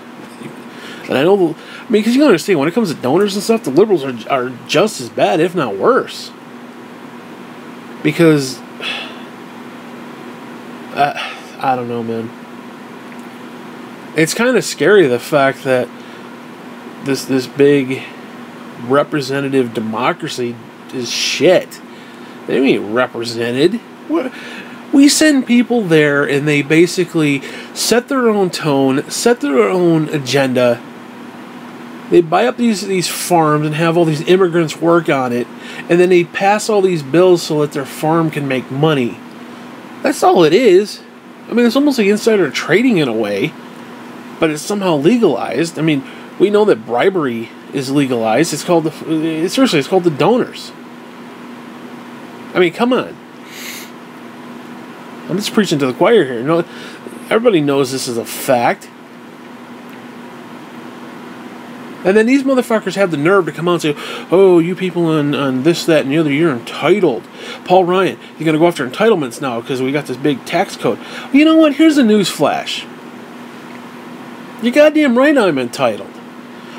And I know, because you gotta understand, when it comes to donors and stuff, the liberals are just as bad, if not worse. Because, I don't know, man. It's kind of scary, the fact that this big representative democracy is shit. They ain't represented. We send people there and they basically set their own tone, set their own agenda. They buy up these farms and have all these immigrants work on it, and then they pass all these bills so that their farm can make money. That's all it is. I mean, it's almost like insider trading in a way, but it's somehow legalized. I mean, we know that bribery is legalized. It's called seriously, it's called the donors. I mean, come on. I'm just preaching to the choir here. You know, everybody knows this is a fact. And then these motherfuckers have the nerve to come out and say, oh, you people on this, that, and the other, you're entitled. Paul Ryan, you're going to go after entitlements now because we got this big tax code. Well, you know what? Here's a news flash. You're goddamn right I'm entitled.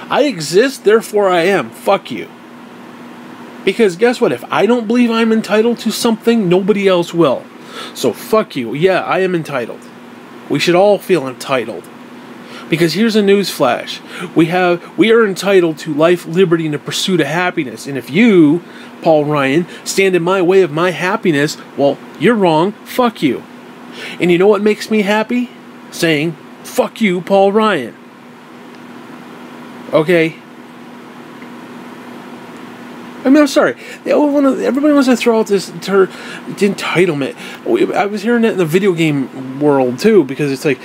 I exist, therefore I am. Fuck you. Because guess what? If I don't believe I'm entitled to something, nobody else will. So fuck you. Yeah, I am entitled. We should all feel entitled. Because here's a news flash. We are entitled to life, liberty, and the pursuit of happiness. And if you, Paul Ryan, stand in my way of my happiness, well, you're wrong. Fuck you. And you know what makes me happy? Saying, fuck you, Paul Ryan. Okay? I mean, I'm sorry. Everybody wants to throw out this entitlement. I was hearing that in the video game world, too, because it's like,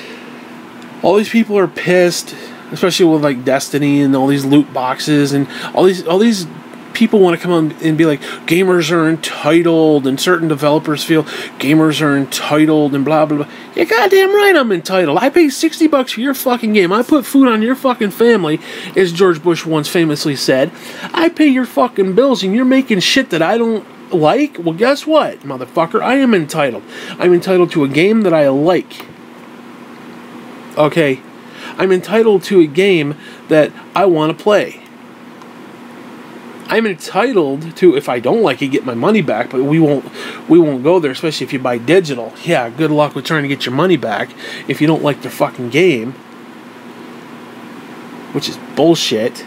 all these people are pissed, especially with like Destiny and all these loot boxes, and all these people want to come on and be like, gamers are entitled, and certain developers feel gamers are entitled, and blah blah blah. You're goddamn right I'm entitled. I pay $60 for your fucking game. I put food on your fucking family, as George Bush once famously said. I pay your fucking bills, and you're making shit that I don't like? Well, guess what, motherfucker? I am entitled. I'm entitled to a game that I like. Okay, I'm entitled to a game that I want to play. I'm entitled to, if I don't like it, get my money back, but we won't go there, especially if you buy digital. Yeah, good luck with trying to get your money back if you don't like the fucking game. Which is bullshit.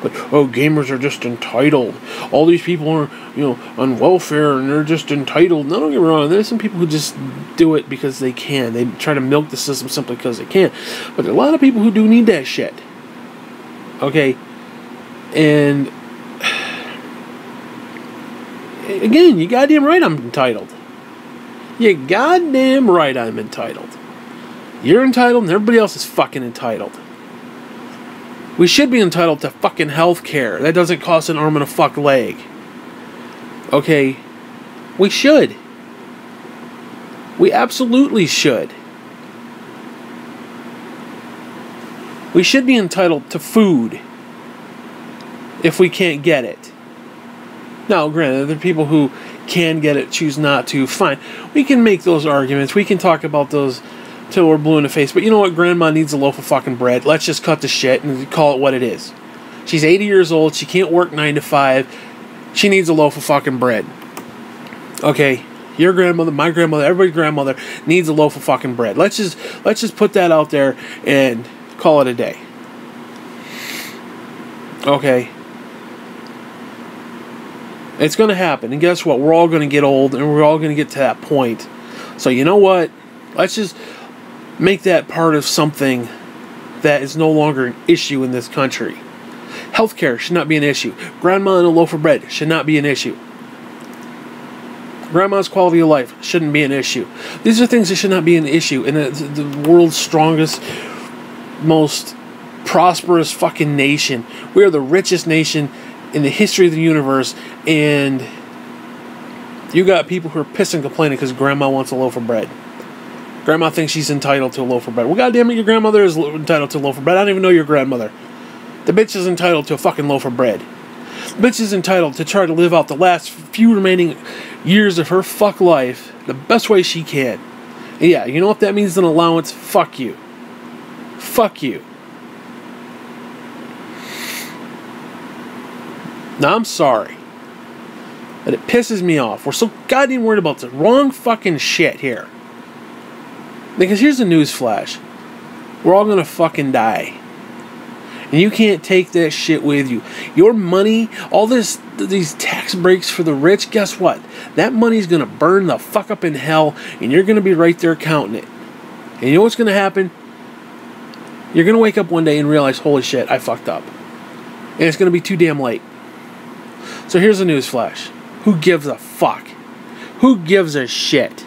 But, oh, gamers are just entitled. All these people are, on welfare, and they're just entitled. No, don't get me wrong. There's some people who just do it because they can. They try to milk the system simply because they can. But there are a lot of people who do need that shit. Okay? And, again, you goddamn right I'm entitled. You goddamn right I'm entitled. You're entitled, and everybody else is fucking entitled. We should be entitled to fucking health care. That doesn't cost an arm and a fuck leg. Okay? We should. We absolutely should. We should be entitled to food. if we can't get it. Now, granted, there are people who can get it, choose not to. Fine. We can make those arguments. We can talk about those till we're blue in the face. But you know what? Grandma needs a loaf of fucking bread. Let's just cut the shit and call it what it is. She's 80 years old. She can't work 9 to 5. She needs a loaf of fucking bread. Okay? Your grandmother, my grandmother, everybody's grandmother needs a loaf of fucking bread. Let's just put that out there and call it a day. Okay? It's going to happen. And guess what? We're all going to get old, and we're all going to get to that point. So you know what? Let's just make that part of something that is no longer an issue in this country. Healthcare should not be an issue. Grandma and a loaf of bread should not be an issue. Grandma's quality of life shouldn't be an issue. These are things that should not be an issue in the world's strongest, most prosperous fucking nation. We are the richest nation in the history of the universe, and you got people who are pissing and complaining because grandma wants a loaf of bread. Grandma thinks she's entitled to a loaf of bread. Well, goddamn it, your grandmother is entitled to a loaf of bread. I don't even know your grandmother. The bitch is entitled to a fucking loaf of bread. The bitch is entitled to try to live out the last few remaining years of her fuck life the best way she can. And yeah, you know what that means? An allowance? Fuck you. Fuck you. Now, I'm sorry, but it pisses me off. We're so goddamn worried about the wrong fucking shit here. Because here's the news flash. We're all gonna fucking die. And you can't take that shit with you. Your money, all these tax breaks for the rich, guess what? That money's gonna burn the fuck up in hell, and you're gonna be right there counting it. And you know what's gonna happen? You're gonna wake up one day and realize, holy shit, I fucked up. And it's gonna be too damn late. So here's the news flash. Who gives a fuck? Who gives a shit?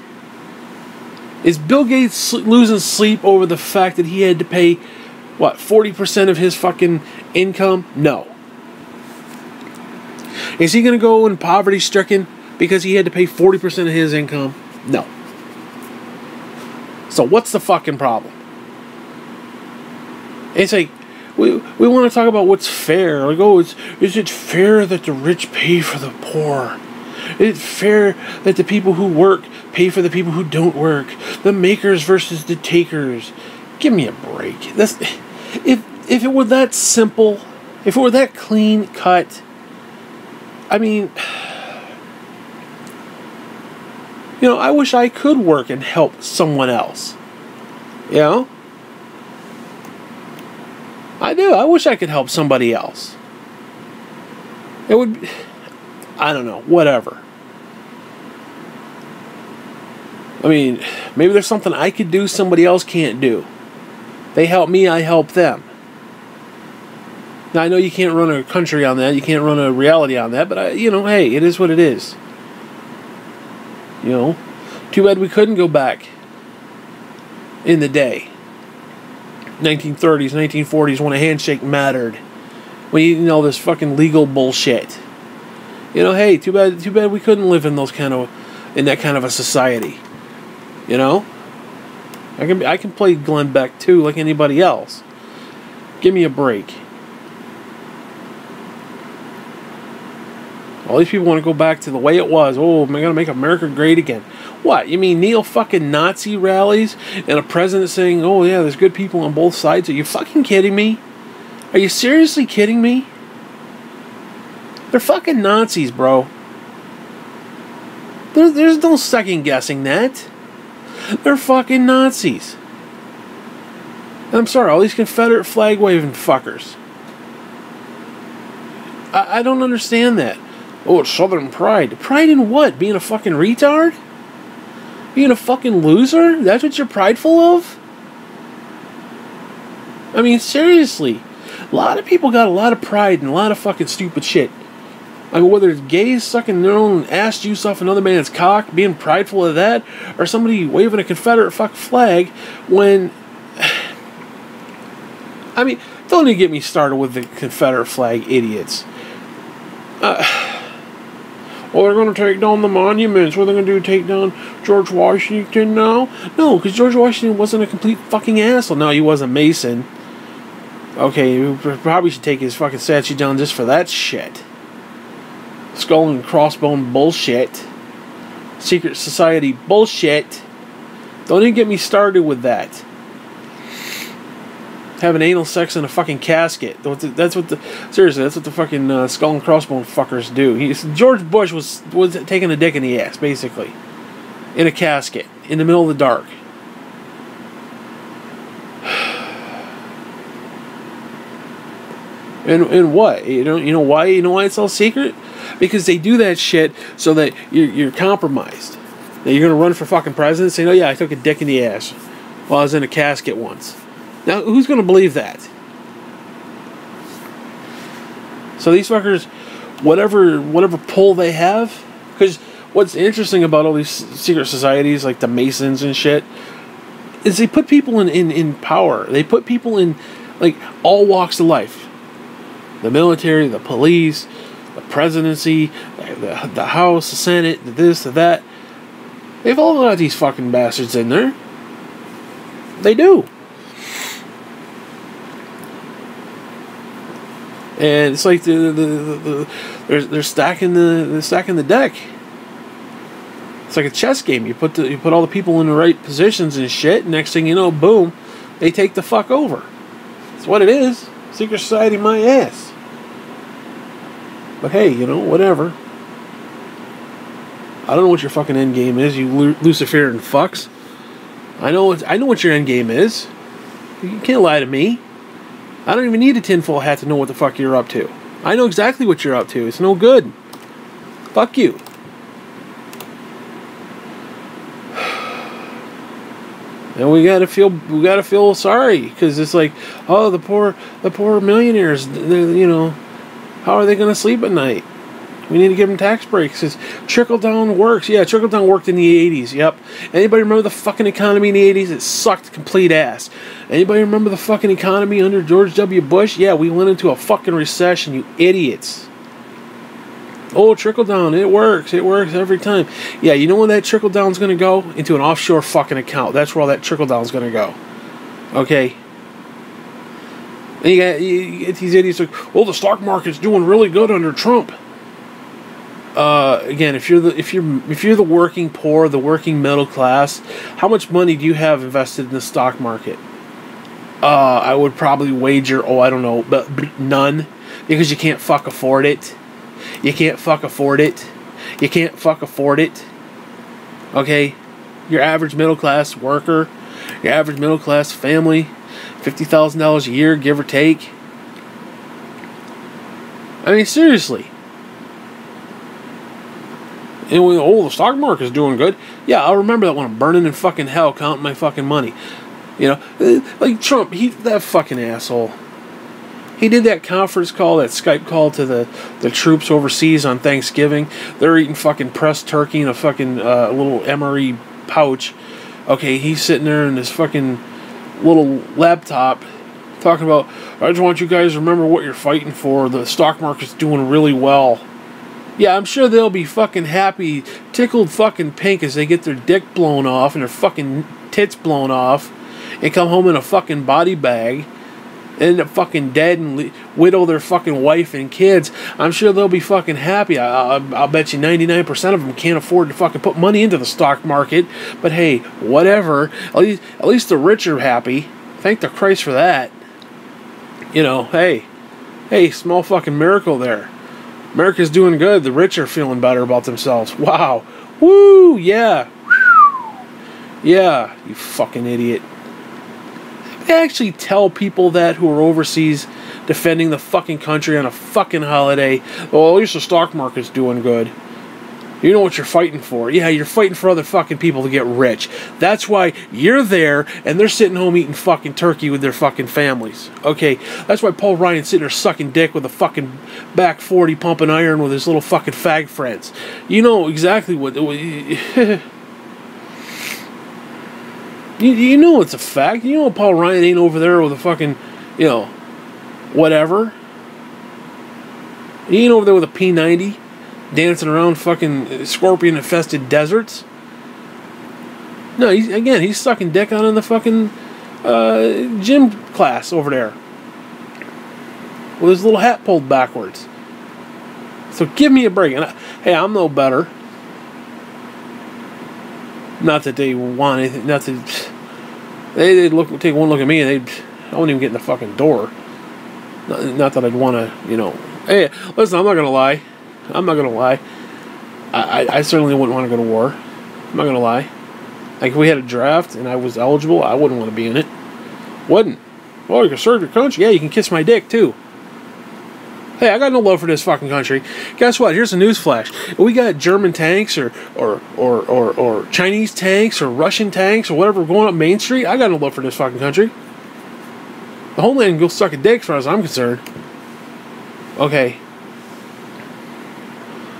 Is Bill Gates losing sleep over the fact that he had to pay, what, 40% of his fucking income? No. Is he going to go in poverty-stricken because he had to pay 40% of his income? No. So what's the fucking problem? It's like, we want to talk about what's fair. Like, oh, is it fair that the rich pay for the poor? Is it fair that the people who work pay for the people who don't work? The makers versus the takers. Give me a break. That's, if it were that simple, if it were that clean cut, I mean, you know, I wish I could work and help someone else. You know? I do. I wish I could help somebody else. It would... I don't know. Whatever. I mean, maybe there's something I could do somebody else can't do. They help me, I help them. Now, I know you can't run a country on that. You can't run a reality on that. But, you know, hey, it is what it is. You know? Too bad we couldn't go back in the day. 1930s, 1940s, when a handshake mattered. When you know this fucking legal bullshit. You know, hey, too bad we couldn't live in that kind of a society. You know? I can play Glenn Beck too, like anybody else. Give me a break. All these people want to go back to the way it was. Oh, am I gonna make America great again? What? You mean neo-fucking-Nazi rallies and a president saying, oh yeah, there's good people on both sides? Are you fucking kidding me? Are you seriously kidding me? They're fucking Nazis, bro. There's no second-guessing that. They're fucking Nazis. And I'm sorry, all these Confederate flag-waving fuckers. I don't understand that. Oh, it's Southern pride. Pride in what? Being a fucking retard? Being a fucking loser? That's what you're prideful of? I mean, seriously. A lot of people got a lot of pride and a lot of fucking stupid shit. I mean, whether it's gays sucking their own ass juice off another man's cock, being prideful of that, or somebody waving a Confederate fuck flag when... I mean, don't even get me started with the Confederate flag idiots. Well, they're going to take down the monuments. What are they going to do, take down George Washington now? No, because George Washington wasn't a complete fucking asshole. No, he was a Mason. Okay, we probably should take his fucking statue down just for that shit. Skull and crossbone bullshit. Secret society bullshit. Don't even get me started with that. Having anal sex in a fucking casket. Seriously, that's what the fucking skull and crossbone fuckers do. George Bush was taking a dick in the ass, basically. In a casket. In the middle of the dark. And what? You know why? You know why it's all secret? Because they do that shit so that you're compromised. That you're gonna run for fucking president, saying, "Oh yeah, I took a dick in the ass while I was in a casket once." Now, who's gonna believe that? So these fuckers, whatever pull they have, because what's interesting about all these secret societies like the Masons and shit is they put people in power. They put people in like all walks of life. The military, the police, the presidency, the House, the Senate, the this, the that. They've all got these fucking bastards in there. They do. And it's like they're stacking the deck. It's like a chess game. You put all the people in the right positions and shit. And next thing you know, boom, they take the fuck over. That's what it is. Secret society, my ass. But hey, you know, whatever. I don't know what your fucking end game is, you Luciferian fucks. I know what your end game is. You can't lie to me. I don't even need a tinfoil hat to know what the fuck you're up to. I know exactly what you're up to. It's no good. Fuck you. And we gotta feel sorry because it's like, oh, the poor millionaires. You know, how are they gonna sleep at night? We need to give them tax breaks. It's trickle down works. Yeah, trickle down worked in the 80s. Yep. Anybody remember the fucking economy in the 80s? It sucked complete ass. Anybody remember the fucking economy under George W. Bush? Yeah, we went into a fucking recession, you idiots. Oh, trickle down. It works. It works every time. Yeah, you know where that trickle down's going to go? Into an offshore fucking account. That's where all that trickle down's going to go. Okay? And you get these idiots like, well, the stock market's doing really good under Trump. Again, if you're the working poor, the working middle class, how much money do you have invested in the stock market? I would probably wager, I don't know, but none, because you can't fuck afford it. You can't fuck afford it. You can't fuck afford it. Okay, your average middle class worker, your average middle class family, $50,000 a year, give or take. I mean, seriously. And we, the stock market's doing good. Yeah, I'll remember that when I'm burning in fucking hell counting my fucking money. You know, like Trump, that fucking asshole. He did that conference call, that Skype call to the troops overseas on Thanksgiving. They're eating fucking pressed turkey in a fucking little MRE pouch. Okay, he's sitting there in this fucking little laptop talking about, I just want you guys to remember what you're fighting for. The stock market's doing really well. Yeah, I'm sure they'll be fucking happy, tickled fucking pink as they get their dick blown off and their fucking tits blown off and come home in a fucking body bag, end up fucking dead and widow their fucking wife and kids. I'm sure they'll be fucking happy. I'll bet you 99% of them can't afford to fucking put money into the stock market. But hey, whatever. At least the rich are happy. Thank the Christ for that. You know, hey, small fucking miracle there. America's doing good. The rich are feeling better about themselves. Wow. Woo, yeah. Yeah, you fucking idiot. They actually tell people that who are overseas defending the fucking country on a fucking holiday, well, at least the stock market's doing good. You know what you're fighting for. Yeah, you're fighting for other fucking people to get rich. That's why you're there and they're sitting home eating fucking turkey with their fucking families. Okay, that's why Paul Ryan's sitting there sucking dick with a fucking back 40 pumping iron with his little fucking fag friends. You know exactly what... You know it's a fact. You know Paul Ryan ain't over there with a fucking, you know, whatever. He ain't over there with a P90 dancing around fucking scorpion-infested deserts. No, he's sucking dick on in the fucking gym class over there. with his little hat pulled backwards. So give me a break. And hey, I'm no better. Not that they want anything. Not that they take one look at me and I won't even get in the fucking door. Not that I'd want to, you know. Hey, listen, I'm not gonna lie. I certainly wouldn't want to go to war. I'm not gonna lie. Like if we had a draft and I was eligible, I wouldn't want to be in it. Wouldn't. Oh, you can serve your country? Yeah, you can kiss my dick too. Hey, I got no love for this fucking country. Guess what? Here's a newsflash. If we got German tanks or Chinese tanks or Russian tanks or whatever going up Main Street, I got no love for this fucking country. The homeland can go suck a dick as far as I'm concerned. Okay.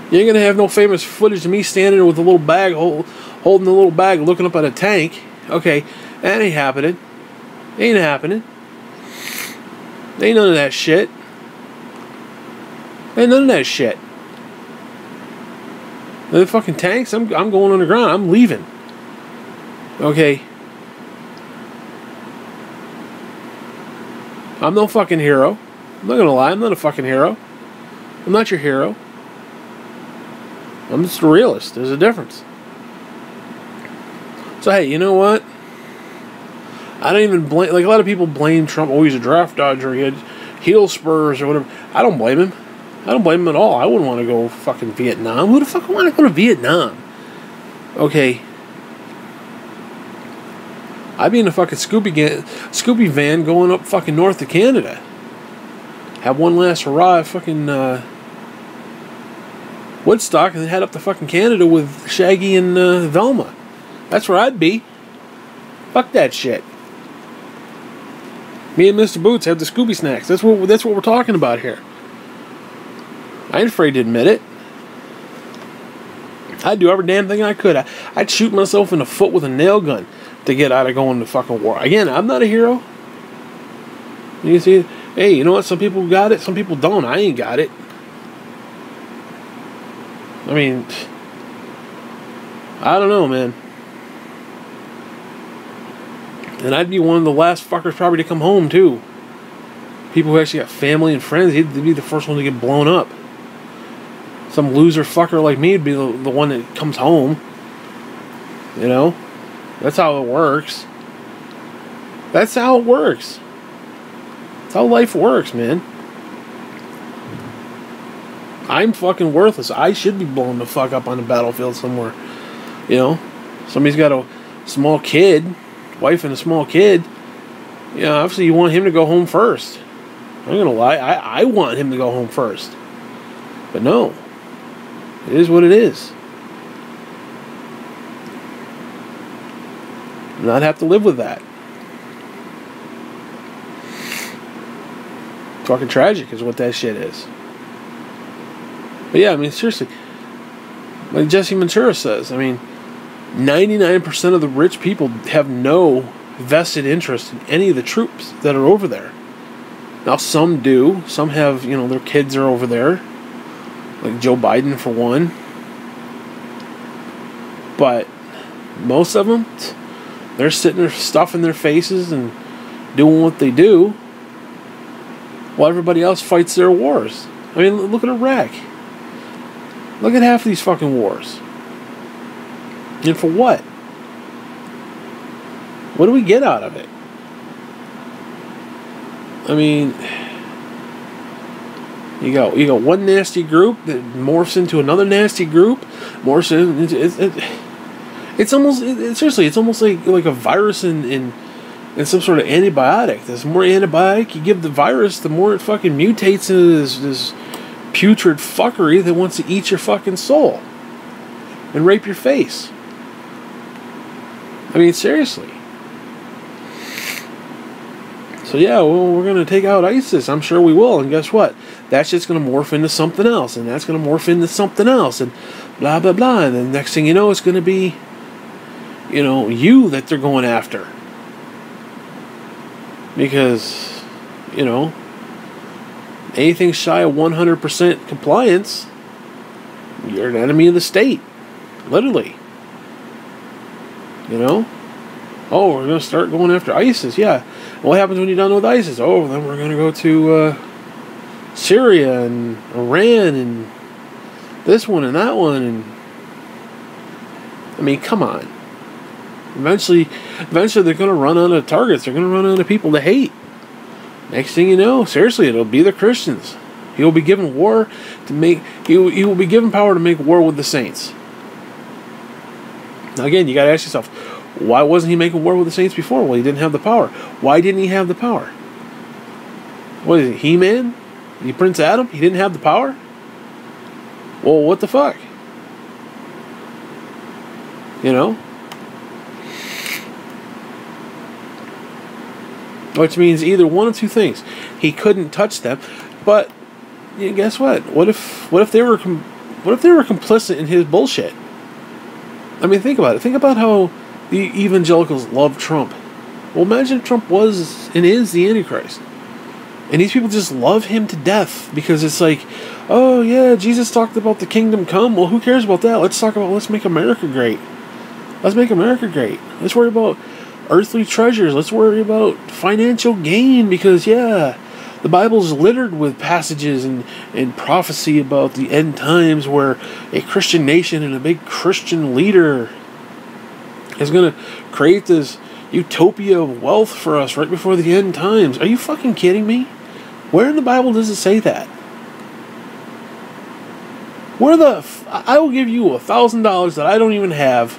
You ain't gonna have no famous footage of me standing there with a little bag, holding the little bag, looking up at a tank. Okay, that ain't happening. Ain't happening. Ain't none of that shit. Ain't none of that shit. The fucking tanks, I'm going underground. I'm leaving. Okay. I'm no fucking hero. I'm not gonna lie, I'm not a fucking hero. I'm not your hero. I'm just a realist. There's a difference. So hey, you know what? I don't even blame, like a lot of people blame Trump. Oh, he's a draft dodger. He had heel spurs or whatever. I don't blame him. I don't blame him at all. I wouldn't want to go fucking Vietnam. Who the fuck would want to go to Vietnam? Okay. I'd be in a fucking Scooby van going up fucking north of Canada. Have one last hurrah at fucking Woodstock and then head up to fucking Canada with Shaggy and Velma. That's where I'd be. Fuck that shit. Me and Mr. Boots have the Scooby snacks. That's what we're talking about here. I ain't afraid to admit it. I'd do every damn thing I could. I'd shoot myself in the foot with a nail gun to get out of going to fucking war. Again, I'm not a hero. You see, hey, you know what? Some people got it, some people don't. I ain't got it. I mean, I don't know, man. And I'd be one of the last fuckers probably to come home, too. People who actually got family and friends, they'd be the first one to get blown up. Some loser fucker like me would be the one that comes home. You know? That's how it works. That's how it works. That's how life works, man. I'm fucking worthless. I should be blown the fuck up on the battlefield somewhere. You know? Somebody's got a small kid, wife and a small kid. You know, obviously you want him to go home first. I'm gonna lie. I want him to go home first. But no. It is what it is. Not have to live with that. Fucking tragic is what that shit is. But yeah, I mean, seriously. Like Jesse Ventura says, I mean, 99% of the rich people have no vested interest in any of the troops that are over there. Now, some do. Some have, you know, their kids are over there. Like Joe Biden, for one. But most of them, they're sitting there stuffing their faces and doing what they do while everybody else fights their wars. I mean, look at Iraq. Look at half of these fucking wars. And for what? What do we get out of it? I mean, you got one nasty group that morphs into another nasty group, morphs into it's almost seriously, it's almost like a virus in some sort of antibiotic. The more antibiotic you give the virus, the more it fucking mutates into this putrid fuckery that wants to eat your fucking soul and rape your face. I mean, seriously. So yeah, well, we're going to take out ISIS. I'm sure we will. And guess what? That shit's going to morph into something else. And that's going to morph into something else. And blah, blah, blah. And then next thing you know, it's going to be, you know, you that they're going after. Because, you know, anything shy of 100% compliance, you're an enemy of the state. Literally. You know? Oh, we're going to start going after ISIS. Yeah. What happens when you're done with ISIS? Oh, then we're going to go to Syria and Iran and this one and that one, and I mean, come on. Eventually they're going to run out of targets. They're going to run out of people to hate. Next thing you know, seriously, it'll be the Christians. He will be given he will be given power to make war with the saints. Now again, you got to ask yourself, why wasn't he making war with the saints before? Well, he didn't have the power. Why didn't he have the power? What is he, He-Man? He Prince Adam? He didn't have the power? Well, what the fuck? You know? Which means either one of two things. He couldn't touch them, but guess what? What if they were complicit in his bullshit? I mean, think about it. Think about how the evangelicals love Trump. Well, imagine if Trump was and is the Antichrist. And these people just love him to death because it's like, oh yeah, Jesus talked about the kingdom come. Well, who cares about that? Let's make America great. Let's make America great. Let's worry about earthly treasures. Let's worry about financial gain because, yeah, the Bible's littered with passages and prophecy about the end times where a Christian nation and a big Christian leader is going to create this utopia of wealth for us right before the end times. Are you fucking kidding me? Where in the Bible does it say that? I will give you $1,000 that I don't even have.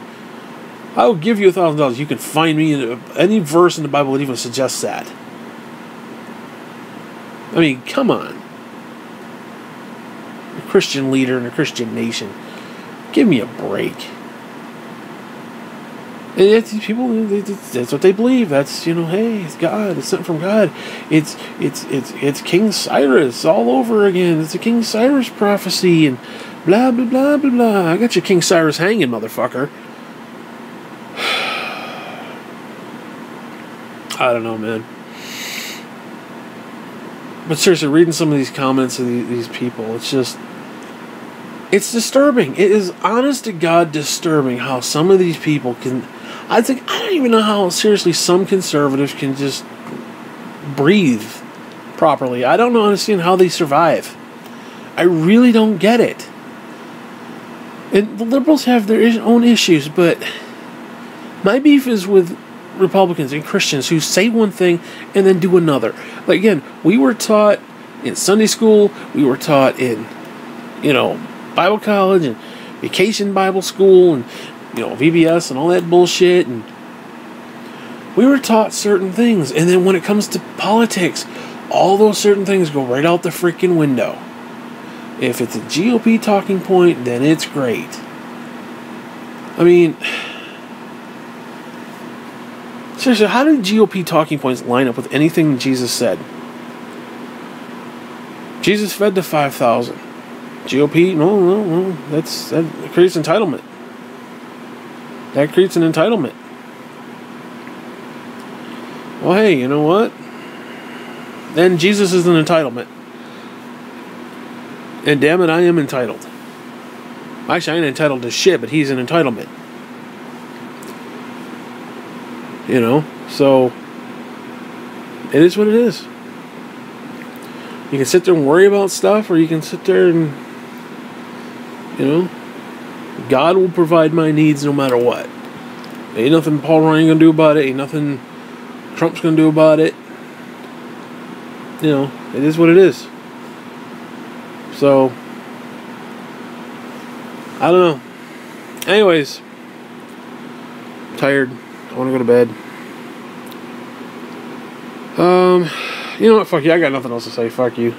I will give you $1,000. You can find me in any verse in the Bible that even suggests that. I mean, come on. A Christian leader in a Christian nation. Give me a break. And yet these people, that's what they believe. That's, hey, it's God. It's something from God. It's King Cyrus all over again. It's a King Cyrus prophecy and blah, blah, blah, blah, blah. I got your King Cyrus hanging, motherfucker. I don't know, man. But seriously, reading some of these comments of these people, it's disturbing. It is honest to God disturbing how some of these people can... I don't even know how, seriously, some conservatives can just breathe properly. I don't understand how they survive. I really don't get it. And the liberals have their own issues, but my beef is with Republicans and Christians who say one thing and then do another. Like, again, we were taught in Sunday school, we were taught in, Bible college and vacation Bible school and, VBS and all that bullshit, and we were taught certain things, and then when it comes to politics, all those certain things go right out the freaking window. If it's a GOP talking point, then it's great. I mean, seriously, how do GOP talking points line up with anything Jesus said? Jesus fed the 5,000. GOP, no, that creates entitlement. That creates an entitlement. Well, hey, you know what? Then Jesus is an entitlement. And damn it, I am entitled. Actually, I ain't entitled to shit, but he's an entitlement. So it is what it is. You can sit there and worry about stuff, or you can sit there and, God will provide my needs no matter what. Ain't nothing Paul Ryan gonna do about it. Ain't nothing Trump's gonna do about it. It is what it is. So, I don't know. Anyways, I'm tired. I want to go to bed. You know what? Fuck you. I got nothing else to say. Fuck you.